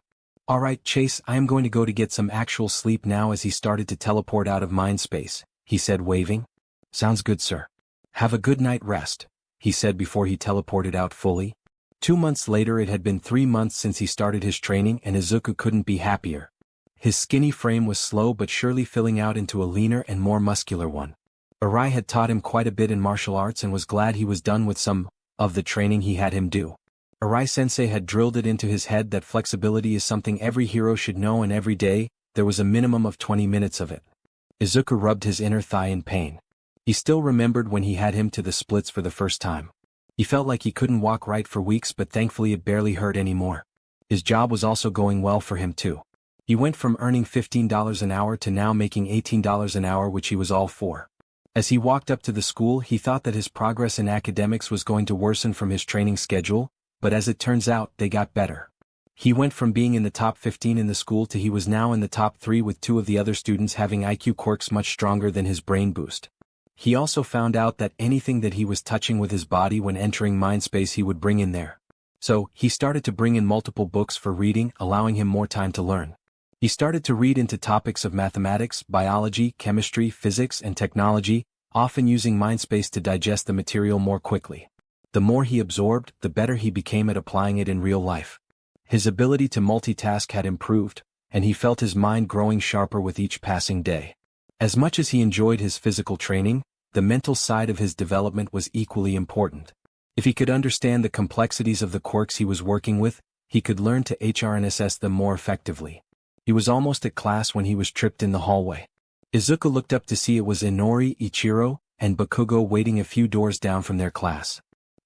Speaker 1: Alright Chase, I am going to go to get some actual sleep now, as he started to teleport out of Mindspace, he said, waving. Sounds good, sir. Have a good night rest, he said before he teleported out fully. 2 months later, it had been 3 months since he started his training, and Izuku couldn't be happier. His skinny frame was slow but surely filling out into a leaner and more muscular one. Arai had taught him quite a bit in martial arts and was glad he was done with some of the training he had him do. Arai-sensei had drilled it into his head that flexibility is something every hero should know, and every day, there was a minimum of 20 minutes of it. Izuku rubbed his inner thigh in pain. He still remembered when he had him to the splits for the first time. He felt like he couldn't walk right for weeks, but thankfully it barely hurt anymore. His job was also going well for him too. He went from earning $15 an hour to now making $18 an hour, which he was all for. As he walked up to the school, he thought that his progress in academics was going to worsen from his training schedule, but as it turns out, they got better. He went from being in the top 15 in the school to he was now in the top 3, with 2 of the other students having IQ quirks much stronger than his brain boost. He also found out that anything that he was touching with his body when entering Mindspace he would bring in there. So, he started to bring in multiple books for reading, allowing him more time to learn. He started to read into topics of mathematics, biology, chemistry, physics, and technology, often using Mindspace to digest the material more quickly. The more he absorbed, the better he became at applying it in real life. His ability to multitask had improved, and he felt his mind growing sharper with each passing day. As much as he enjoyed his physical training, the mental side of his development was equally important. If he could understand the complexities of the quirks he was working with, he could learn to HRNSS them more effectively. He was almost at class when he was tripped in the hallway. Izuku looked up to see it was Inori, Ichiro, and Bakugo waiting a few doors down from their class.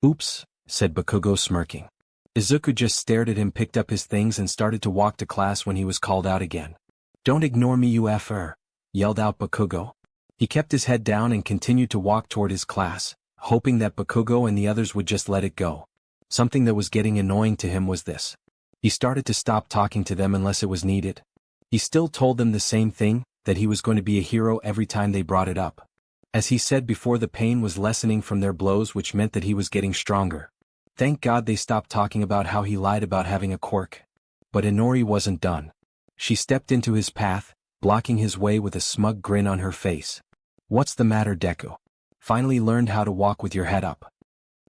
Speaker 1: Oops, said Bakugo, smirking. Izuku just stared at him, picked up his things and started to walk to class when he was called out again. Don't ignore me, you F-er, yelled out Bakugo. He kept his head down and continued to walk toward his class, hoping that Bakugo and the others would just let it go. Something that was getting annoying to him was this. He started to stop talking to them unless it was needed. He still told them the same thing, that he was going to be a hero every time they brought it up. As he said before, the pain was lessening from their blows, which meant that he was getting stronger. Thank God they stopped talking about how he lied about having a quirk. But Inori wasn't done. She stepped into his path, blocking his way with a smug grin on her face. What's the matter, Deku? Finally learned how to walk with your head up?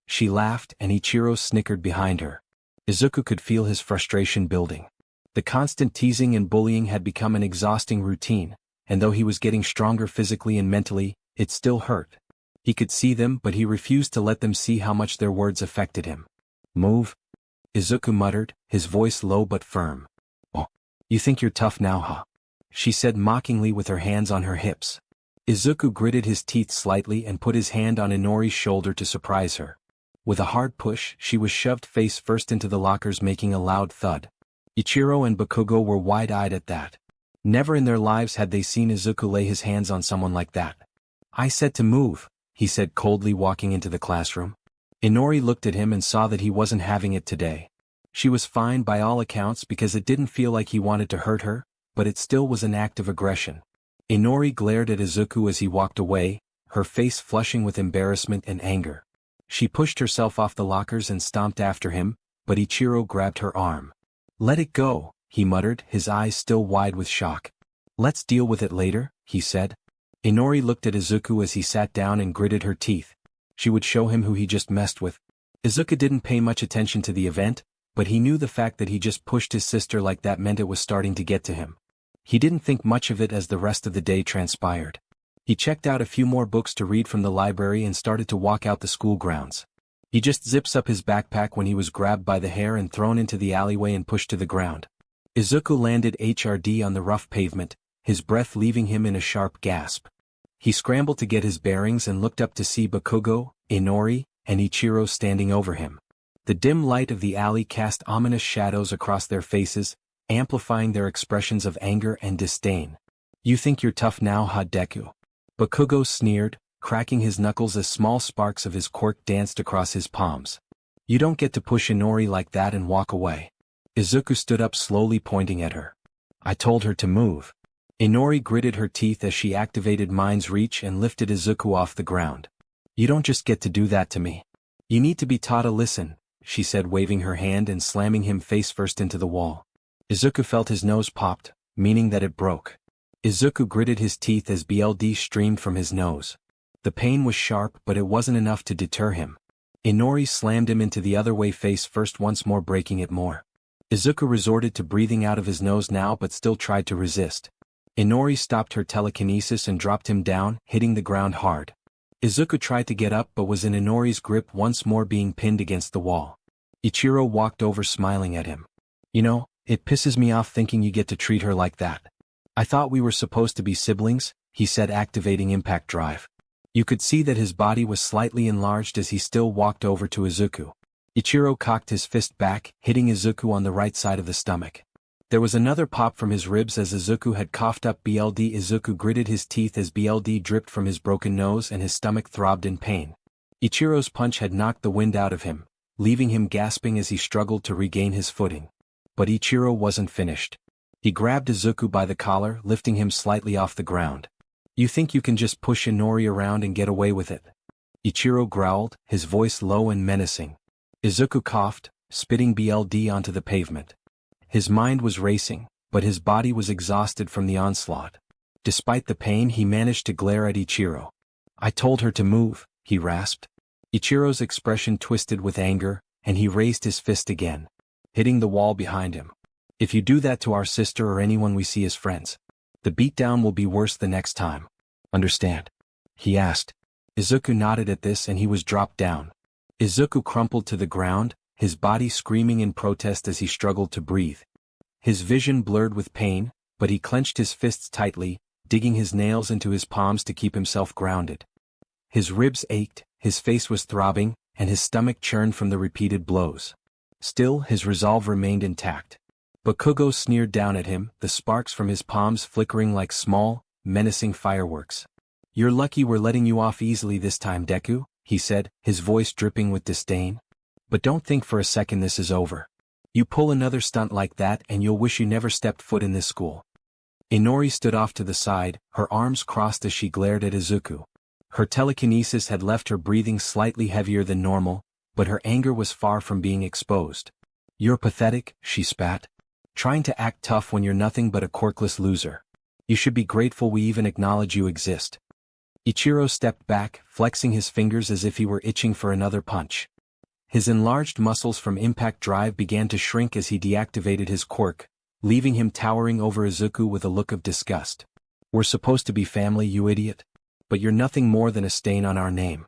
Speaker 1: She laughed, and Ichiro snickered behind her. Izuku could feel his frustration building. The constant teasing and bullying had become an exhausting routine, and though he was getting stronger physically and mentally, it still hurt. He could see them, but he refused to let them see how much their words affected him. Move, Izuku muttered, his voice low but firm. Oh, you think you're tough now, huh? She said mockingly with her hands on her hips. Izuku gritted his teeth slightly and put his hand on Inori's shoulder to surprise her. With a hard push, she was shoved face first into the lockers, making a loud thud. Ichiro and Bakugo were wide-eyed at that. Never in their lives had they seen Izuku lay his hands on someone like that. "I said to move," he said coldly, walking into the classroom. Inori looked at him and saw that he wasn't having it today. She was fine by all accounts because it didn't feel like he wanted to hurt her, but it still was an act of aggression. Inori glared at Izuku as he walked away, her face flushing with embarrassment and anger. She pushed herself off the lockers and stomped after him, but Ichiro grabbed her arm. "Let it go," he muttered, his eyes still wide with shock. "Let's deal with it later," he said. Inori looked at Izuku as he sat down and gritted her teeth. She would show him who he just messed with. Izuku didn't pay much attention to the event, but he knew the fact that he just pushed his sister like that meant it was starting to get to him. He didn't think much of it as the rest of the day transpired. He checked out a few more books to read from the library and started to walk out the school grounds. He just zips up his backpack when he was grabbed by the hair and thrown into the alleyway and pushed to the ground. Izuku landed HRD on the rough pavement, his breath leaving him in a sharp gasp. He scrambled to get his bearings and looked up to see Bakugo, Inori, and Ichiro standing over him. The dim light of the alley cast ominous shadows across their faces, amplifying their expressions of anger and disdain. "You think you're tough now, huh, Deku?" Bakugo sneered, cracking his knuckles as small sparks of his quirk danced across his palms. "You don't get to push Inori like that and walk away." Izuku stood up slowly, pointing at her. "I told her to move." Inori gritted her teeth as she activated Mind's Reach and lifted Izuku off the ground. "You don't just get to do that to me. You need to be taught a lesson," she said, waving her hand and slamming him face first into the wall. Izuku felt his nose popped, meaning that it broke. Izuku gritted his teeth as BLD streamed from his nose. The pain was sharp, but it wasn't enough to deter him. Inori slammed him into the other way face first, once more breaking it more. Izuku resorted to breathing out of his nose now, but still tried to resist. Inori stopped her telekinesis and dropped him down, hitting the ground hard. Izuku tried to get up but was in Inori's grip, once more being pinned against the wall. Ichiro walked over, smiling at him. "You know, it pisses me off thinking you get to treat her like that. I thought we were supposed to be siblings," he said, activating Impact Drive. You could see that his body was slightly enlarged as he still walked over to Izuku. Ichiro cocked his fist back, hitting Izuku on the right side of the stomach. There was another pop from his ribs as Izuku had coughed up BLD. Izuku gritted his teeth as BLD dripped from his broken nose and his stomach throbbed in pain. Ichiro's punch had knocked the wind out of him, leaving him gasping as he struggled to regain his footing. But Ichiro wasn't finished. He grabbed Izuku by the collar, lifting him slightly off the ground. "You think you can just push Inori around and get away with it?" Ichiro growled, his voice low and menacing. Izuku coughed, spitting BLD onto the pavement. His mind was racing, but his body was exhausted from the onslaught. Despite the pain, he managed to glare at Ichiro. "I told her to move," he rasped. Ichiro's expression twisted with anger, and he raised his fist again, hitting the wall behind him. "If you do that to our sister or anyone we see as friends, the beatdown will be worse the next time. Understand?" he asked. Izuku nodded at this and he was dropped down. Izuku crumpled to the ground, his body screaming in protest as he struggled to breathe. His vision blurred with pain, but he clenched his fists tightly, digging his nails into his palms to keep himself grounded. His ribs ached, his face was throbbing, and his stomach churned from the repeated blows. Still, his resolve remained intact. Bakugo sneered down at him, the sparks from his palms flickering like small, menacing fireworks. "You're lucky we're letting you off easily this time, Deku," he said, his voice dripping with disdain. "But don't think for a second this is over. You pull another stunt like that and you'll wish you never stepped foot in this school." Inori stood off to the side, her arms crossed as she glared at Izuku. Her telekinesis had left her breathing slightly heavier than normal, but her anger was far from being exposed. "You're pathetic," she spat. "Trying to act tough when you're nothing but a quirkless loser. You should be grateful we even acknowledge you exist." Ichiro stepped back, flexing his fingers as if he were itching for another punch. His enlarged muscles from Impact Drive began to shrink as he deactivated his quirk, leaving him towering over Izuku with a look of disgust. "We're supposed to be family, you idiot. But you're nothing more than a stain on our name."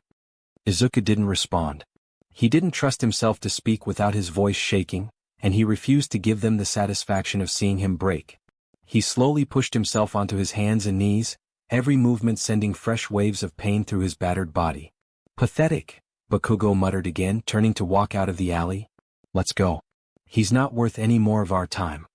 Speaker 1: Izuku didn't respond. He didn't trust himself to speak without his voice shaking, and he refused to give them the satisfaction of seeing him break. He slowly pushed himself onto his hands and knees, every movement sending fresh waves of pain through his battered body. Pathetic, Bakugo muttered again, turning to walk out of the alley. Let's go. He's not worth any more of our time.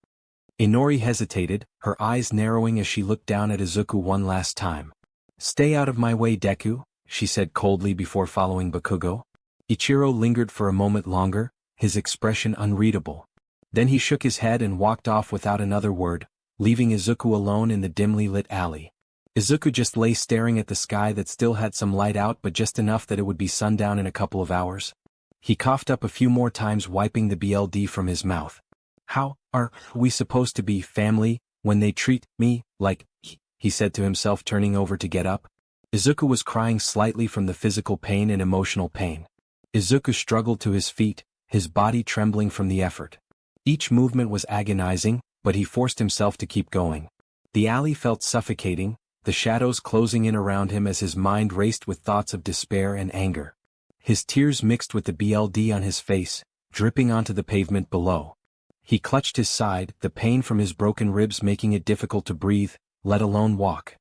Speaker 1: Inori hesitated, her eyes narrowing as she looked down at Izuku one last time. Stay out of my way, Deku, she said coldly before following Bakugo. Ichiro lingered for a moment longer, his expression unreadable. Then he shook his head and walked off without another word, leaving Izuku alone in the dimly lit alley. Izuku just lay staring at the sky that still had some light out but just enough that it would be sundown in a couple of hours. He coughed up a few more times, wiping the BLD from his mouth. How are we supposed to be family when they treat me like, he said to himself, turning over to get up. Izuku was crying slightly from the physical pain and emotional pain. Izuku struggled to his feet, his body trembling from the effort. Each movement was agonizing, but he forced himself to keep going. The alley felt suffocating, the shadows closing in around him as his mind raced with thoughts of despair and anger. His tears mixed with the BLD on his face, dripping onto the pavement below. He clutched his side, the pain from his broken ribs making it difficult to breathe, let alone walk.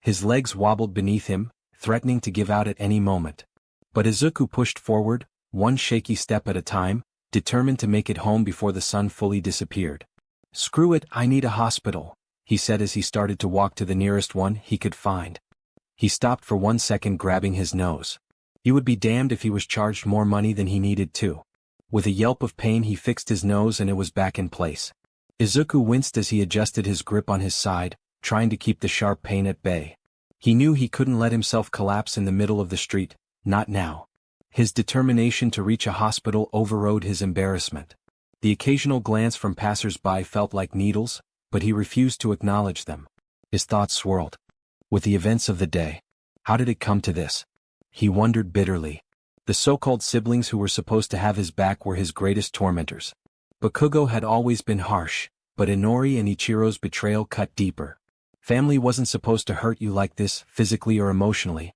Speaker 1: His legs wobbled beneath him, threatening to give out at any moment. But Izuku pushed forward, one shaky step at a time, determined to make it home before the sun fully disappeared. Screw it, I need a hospital, he said as he started to walk to the nearest one he could find. He stopped for 1 second, grabbing his nose. He would be damned if he was charged more money than he needed to. With a yelp of pain he fixed his nose and it was back in place. Izuku winced as he adjusted his grip on his side, trying to keep the sharp pain at bay. He knew he couldn't let himself collapse in the middle of the street, not now. His determination to reach a hospital overrode his embarrassment. The occasional glance from passers-by felt like needles, but he refused to acknowledge them. His thoughts swirled. With the events of the day, how did it come to this? He wondered bitterly. The so-called siblings who were supposed to have his back were his greatest tormentors. Bakugo had always been harsh, but Inori and Ichiro's betrayal cut deeper. Family wasn't supposed to hurt you like this, physically or emotionally.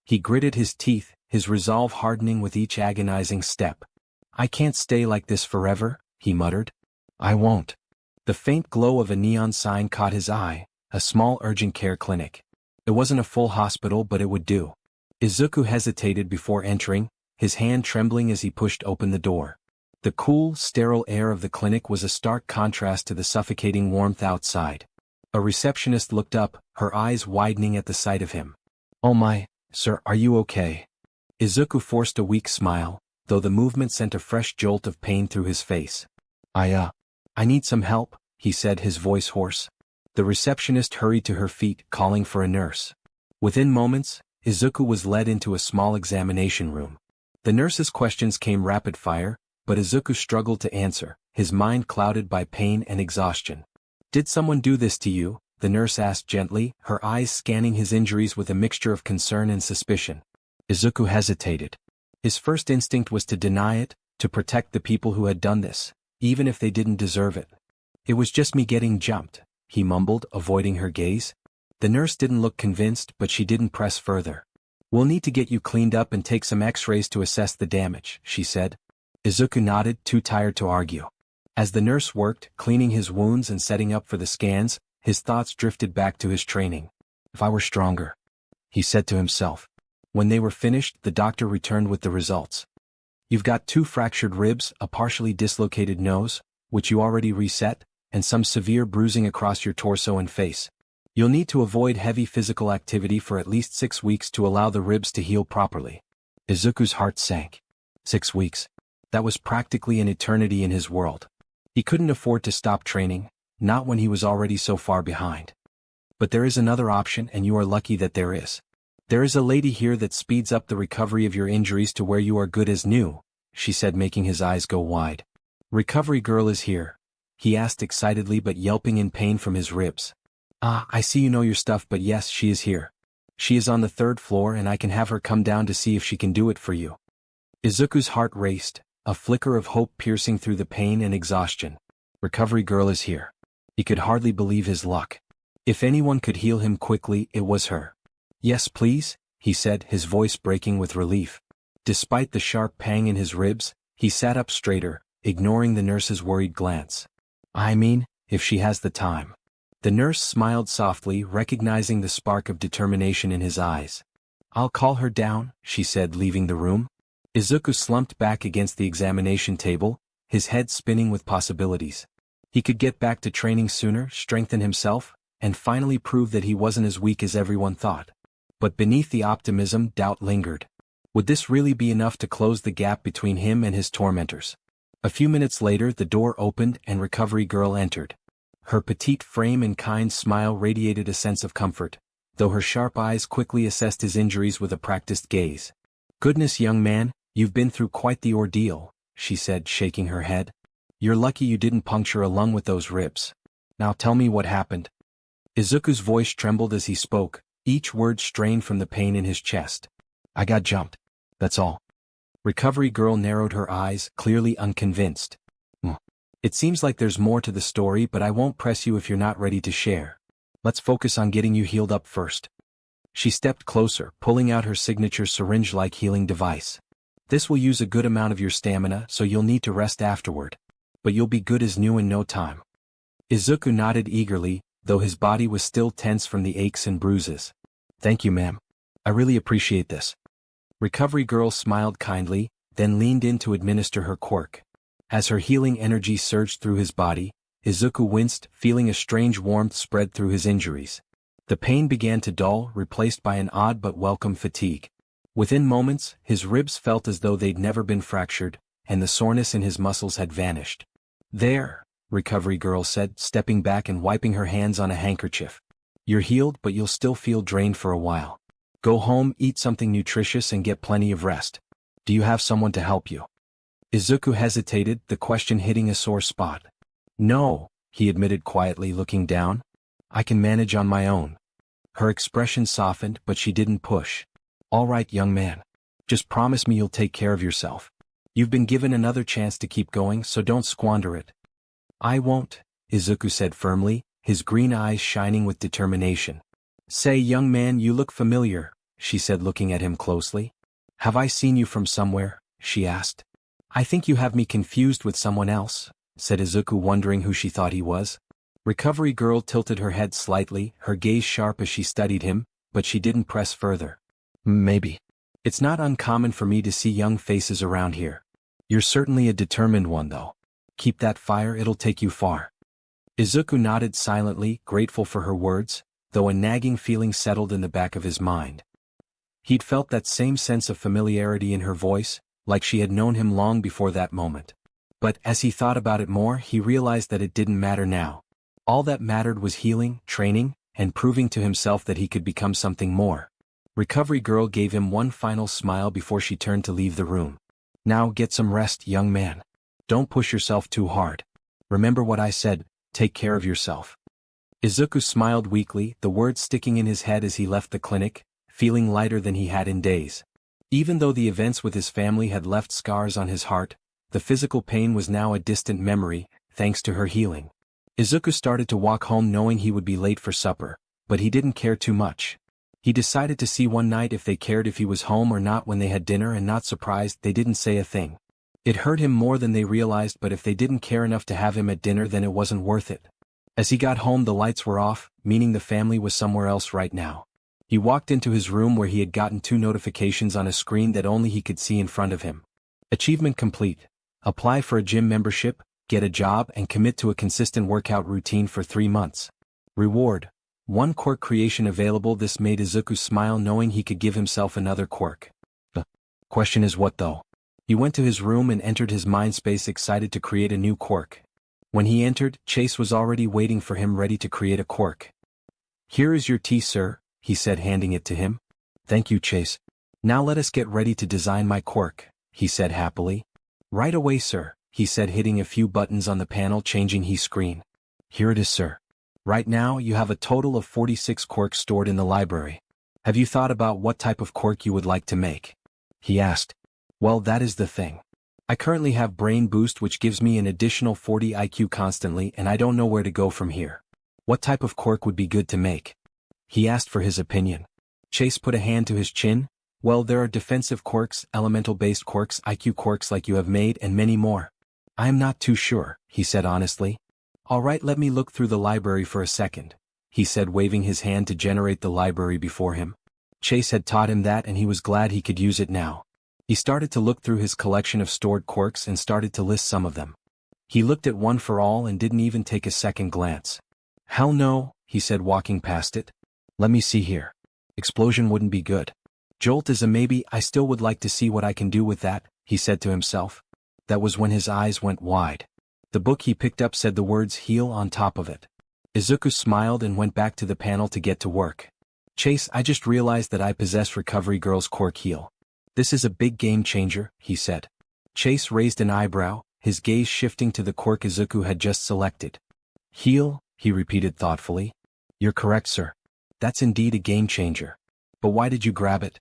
Speaker 1: He gritted his teeth, his resolve hardening with each agonizing step. I can't stay like this forever, he muttered. I won't. The faint glow of a neon sign caught his eye, a small urgent care clinic. It wasn't a full hospital, but it would do. Izuku hesitated before entering, his hand trembling as he pushed open the door. The cool, sterile air of the clinic was a stark contrast to the suffocating warmth outside. A receptionist looked up, her eyes widening at the sight of him. Oh my, sir, are you okay? Izuku forced a weak smile, though the movement sent a fresh jolt of pain through his face. I need some help, he said, his voice hoarse. The receptionist hurried to her feet, calling for a nurse. Within moments, Izuku was led into a small examination room. The nurse's questions came rapid fire, but Izuku struggled to answer, his mind clouded by pain and exhaustion. Did someone do this to you? The nurse asked gently, her eyes scanning his injuries with a mixture of concern and suspicion. Izuku hesitated. His first instinct was to deny it, to protect the people who had done this, even if they didn't deserve it. It was just me getting jumped, he mumbled, avoiding her gaze. The nurse didn't look convinced, but she didn't press further. We'll need to get you cleaned up and take some x-rays to assess the damage, she said. Izuku nodded, too tired to argue. As the nurse worked, cleaning his wounds and setting up for the scans, his thoughts drifted back to his training. If I were stronger, he said to himself. When they were finished, the doctor returned with the results. You've got 2 fractured ribs, a partially dislocated nose, which you already reset, and some severe bruising across your torso and face. You'll need to avoid heavy physical activity for at least 6 weeks to allow the ribs to heal properly. Izuku's heart sank. 6 weeks. That was practically an eternity in his world. He couldn't afford to stop training, not when he was already so far behind. But there is another option, and you are lucky that there is. There is a lady here that speeds up the recovery of your injuries to where you are good as new, she said, making his eyes go wide. Recovery girl is here? He asked excitedly, but yelping in pain from his ribs. I see you know your stuff, but yes, she is here. She is on the 3rd floor and I can have her come down to see if she can do it for you. Izuku's heart raced, a flicker of hope piercing through the pain and exhaustion. Recovery girl is here. He could hardly believe his luck. If anyone could heal him quickly, it was her. Yes, please, he said, his voice breaking with relief. Despite the sharp pang in his ribs, he sat up straighter, ignoring the nurse's worried glance. I mean, if she has the time. The nurse smiled softly, recognizing the spark of determination in his eyes. "I'll call her down," she said, leaving the room. Izuku slumped back against the examination table, his head spinning with possibilities. He could get back to training sooner, strengthen himself, and finally prove that he wasn't as weak as everyone thought. But beneath the optimism, doubt lingered. Would this really be enough to close the gap between him and his tormentors? A few minutes later, the door opened and Recovery Girl entered. Her petite frame and kind smile radiated a sense of comfort, though her sharp eyes quickly assessed his injuries with a practiced gaze. "Goodness, young man, you've been through quite the ordeal," she said, shaking her head. "You're lucky you didn't puncture a lung with those ribs. Now tell me what happened." Izuku's voice trembled as he spoke, each word strained from the pain in his chest. "I got jumped. That's all." Recovery Girl narrowed her eyes, clearly unconvinced. "It seems like there's more to the story, but I won't press you if you're not ready to share. Let's focus on getting you healed up first." She stepped closer, pulling out her signature syringe-like healing device. "This will use a good amount of your stamina, so you'll need to rest afterward. But you'll be good as new in no time." Izuku nodded eagerly, though his body was still tense from the aches and bruises. "Thank you, ma'am. I really appreciate this." Recovery Girl smiled kindly, then leaned in to administer her quirk. As her healing energy surged through his body, Izuku winced, feeling a strange warmth spread through his injuries. The pain began to dull, replaced by an odd but welcome fatigue. Within moments, his ribs felt as though they'd never been fractured, and the soreness in his muscles had vanished. "There," Recovery Girl said, stepping back and wiping her hands on a handkerchief. "You're healed, but you'll still feel drained for a while. Go home, eat something nutritious and get plenty of rest. Do you have someone to help you?" Izuku hesitated, the question hitting a sore spot. "No," he admitted quietly, looking down. "I can manage on my own." Her expression softened, but she didn't push. "All right, young man. Just promise me you'll take care of yourself. You've been given another chance to keep going, so don't squander it." "I won't," Izuku said firmly, his green eyes shining with determination. "Say, young man, you look familiar," she said, looking at him closely. "Have I seen you from somewhere?" she asked. "I think you have me confused with someone else," said Izuku, wondering who she thought he was. Recovery Girl tilted her head slightly, her gaze sharp as she studied him, but she didn't press further. "Maybe. It's not uncommon for me to see young faces around here. You're certainly a determined one, though. Keep that fire, it'll take you far." Izuku nodded silently, grateful for her words, though a nagging feeling settled in the back of his mind. He'd felt that same sense of familiarity in her voice, like she had known him long before that moment. But as he thought about it more, he realized that it didn't matter now. All that mattered was healing, training, and proving to himself that he could become something more. Recovery Girl gave him one final smile before she turned to leave the room. "Now get some rest, young man. Don't push yourself too hard. Remember what I said, take care of yourself." Izuku smiled weakly, the words sticking in his head as he left the clinic, feeling lighter than he had in days. Even though the events with his family had left scars on his heart, the physical pain was now a distant memory, thanks to her healing. Izuku started to walk home knowing he would be late for supper, but he didn't care too much. He decided to see one night if they cared if he was home or not when they had dinner, and not surprised they didn't say a thing. It hurt him more than they realized, but if they didn't care enough to have him at dinner, then it wasn't worth it. As he got home, the lights were off, meaning the family was somewhere else right now. He walked into his room where he had gotten 2 notifications on a screen that only he could see in front of him. Achievement complete. Apply for a gym membership, get a job, and commit to a consistent workout routine for 3 months. Reward: 1 quirk creation available. This made Izuku smile, knowing he could give himself another quirk. The question is what though? He went to his room and entered his mind space, excited to create a new quirk. When he entered, Chase was already waiting for him, ready to create a quirk. "Here is your tea, sir," he said, handing it to him. "Thank you, Chase. Now let us get ready to design my quirk," he said happily. "Right away, sir," he said, hitting a few buttons on the panel, changing his screen. "Here it is, sir. Right now, you have a total of 46 quirks stored in the library. Have you thought about what type of quirk you would like to make?" he asked. "Well, that is the thing. I currently have Brain Boost, which gives me an additional 40 IQ constantly, and I don't know where to go from here. What type of quirk would be good to make?" he asked for his opinion. Chase put a hand to his chin. "Well, there are defensive quirks, elemental-based quirks, IQ quirks like you have made, and many more. I am not too sure," he said honestly. Alright, let me look through the library for a second, he said, waving his hand to generate the library before him. Chase had taught him that and he was glad he could use it now. He started to look through his collection of stored quirks and started to list some of them. He looked at one for all and didn't even take a second glance. Hell no, he said, walking past it. Let me see here. Explosion wouldn't be good. Jolt is a maybe. I still would like to see what I can do with that, he said to himself. That was when his eyes went wide. The book he picked up said the words heal on top of it. Izuku smiled and went back to the panel to get to work. Chase, I just realized that I possess Recovery Girl's quirk heal. This is a big game changer, he said. Chase raised an eyebrow, his gaze shifting to the quirk Izuku had just selected. Heal, he repeated thoughtfully. You're correct, sir. That's indeed a game changer. But why did you grab it?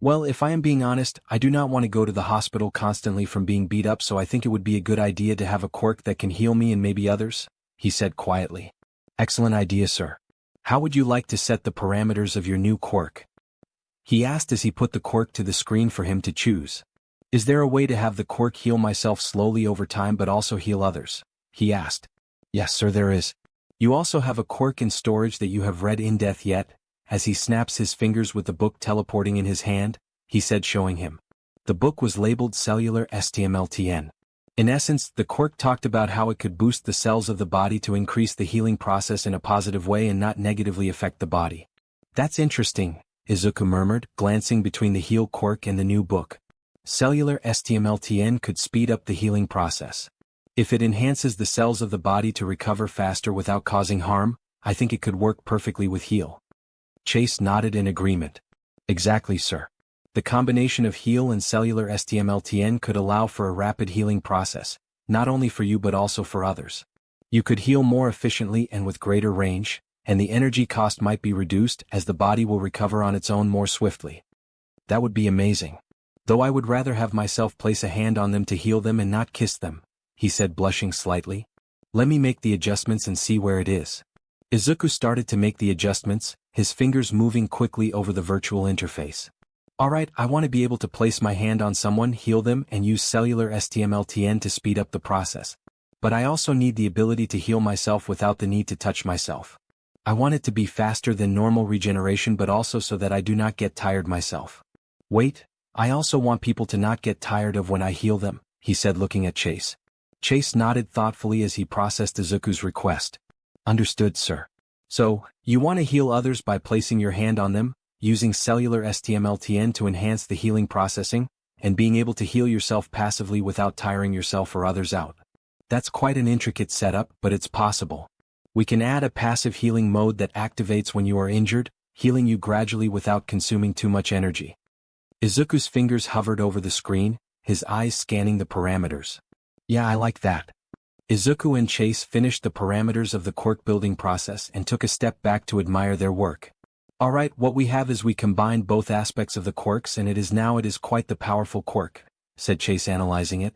Speaker 1: Well, if I am being honest, I do not want to go to the hospital constantly from being beat up, so I think it would be a good idea to have a quirk that can heal me and maybe others, he said quietly. Excellent idea, sir. How would you like to set the parameters of your new quirk? He asked as he put the quirk to the screen for him to choose. Is there a way to have the quirk heal myself slowly over time but also heal others? He asked. Yes, sir, there is. You also have a quirk in storage that you have read in depth yet? As he snaps his fingers with the book teleporting in his hand, he said, showing him. The book was labeled Cellular STMLTN. In essence, the quirk talked about how it could boost the cells of the body to increase the healing process in a positive way and not negatively affect the body. That's interesting, Izuku murmured, glancing between the heal quirk and the new book. Cellular STMLTN could speed up the healing process. If it enhances the cells of the body to recover faster without causing harm, I think it could work perfectly with heal. Chase nodded in agreement. Exactly, sir. The combination of heal and cellular STMLTN could allow for a rapid healing process, not only for you but also for others. You could heal more efficiently and with greater range, and the energy cost might be reduced as the body will recover on its own more swiftly. That would be amazing. Though I would rather have myself place a hand on them to heal them and not kiss them, he said, blushing slightly. Let me make the adjustments and see where it is. Izuku started to make the adjustments, his fingers moving quickly over the virtual interface. Alright, I want to be able to place my hand on someone, heal them, and use cellular STMLTN to speed up the process. But I also need the ability to heal myself without the need to touch myself. I want it to be faster than normal regeneration but also so that I do not get tired myself. Wait, I also want people to not get tired of when I heal them, he said, looking at Chase. Chase nodded thoughtfully as he processed Izuku's request. Understood, sir. So, you want to heal others by placing your hand on them, using cellular STMLTN to enhance the healing processing, and being able to heal yourself passively without tiring yourself or others out. That's quite an intricate setup, but it's possible. We can add a passive healing mode that activates when you are injured, healing you gradually without consuming too much energy. Izuku's fingers hovered over the screen, his eyes scanning the parameters. Yeah, I like that. Izuku and Chase finished the parameters of the quirk building process and took a step back to admire their work. Alright, what we have is we combined both aspects of the quirks and it is quite the powerful quirk, said Chase, analyzing it.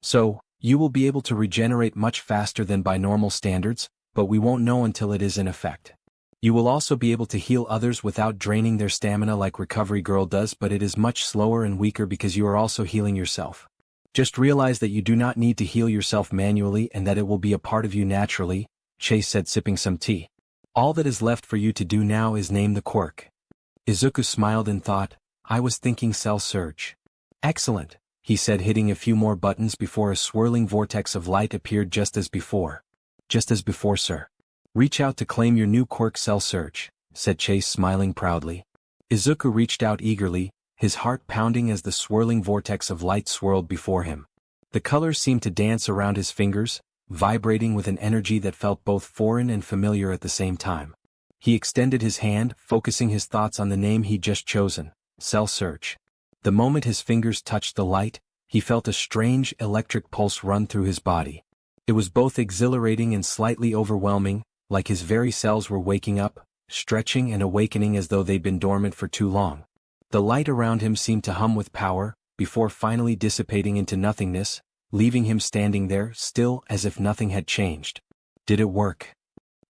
Speaker 1: So, you will be able to regenerate much faster than by normal standards, but we won't know until it is in effect. You will also be able to heal others without draining their stamina like Recovery Girl does, but it is much slower and weaker because you are also healing yourself. Just realize that you do not need to heal yourself manually and that it will be a part of you naturally, Chase said, sipping some tea. All that is left for you to do now is name the quirk. Izuku smiled and thought, I was thinking Cell Surge. Excellent, he said, hitting a few more buttons before a swirling vortex of light appeared just as before. Just as before, sir. Reach out to claim your new quirk, Cell Surge, said Chase, smiling proudly. Izuku reached out eagerly, his heart pounding as the swirling vortex of light swirled before him. The colors seemed to dance around his fingers, vibrating with an energy that felt both foreign and familiar at the same time. He extended his hand, focusing his thoughts on the name he'd just chosen, Cell Surge. The moment his fingers touched the light, he felt a strange electric pulse run through his body. It was both exhilarating and slightly overwhelming, like his very cells were waking up, stretching and awakening as though they'd been dormant for too long. The light around him seemed to hum with power, before finally dissipating into nothingness, leaving him standing there, still as if nothing had changed. Did it work?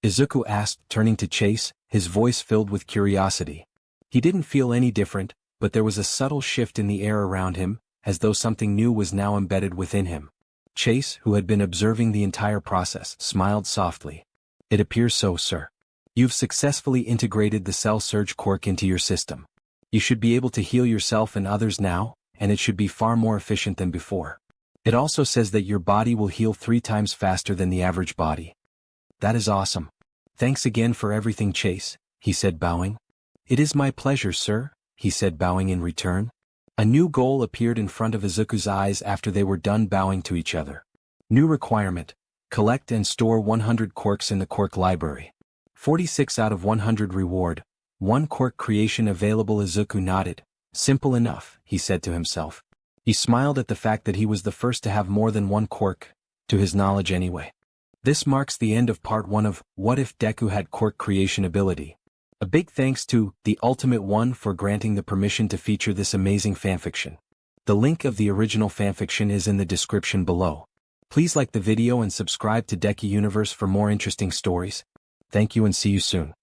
Speaker 1: Izuku asked, turning to Chase, his voice filled with curiosity. He didn't feel any different, but there was a subtle shift in the air around him, as though something new was now embedded within him. Chase, who had been observing the entire process, smiled softly. It appears so, sir. You've successfully integrated the cell surge quirk into your system. You should be able to heal yourself and others now, and it should be far more efficient than before. It also says that your body will heal 3 times faster than the average body. That is awesome. Thanks again for everything, Chase, he said, bowing. It is my pleasure, sir, he said, bowing in return. A new goal appeared in front of Izuku's eyes after they were done bowing to each other. New requirement: collect and store 100 quirks in the quirk library. 46 out of 100 reward, 1 quirk creation available. Izuku nodded. Simple enough, he said to himself. He smiled at the fact that he was the first to have more than 1 quirk, to his knowledge anyway. This marks the end of part 1 of What If Deku Had Quirk Creation Ability. A big thanks to The Ultimate One for granting the permission to feature this amazing fanfiction. The link of the original fanfiction is in the description below. Please like the video and subscribe to Deku Universe for more interesting stories. Thank you and see you soon.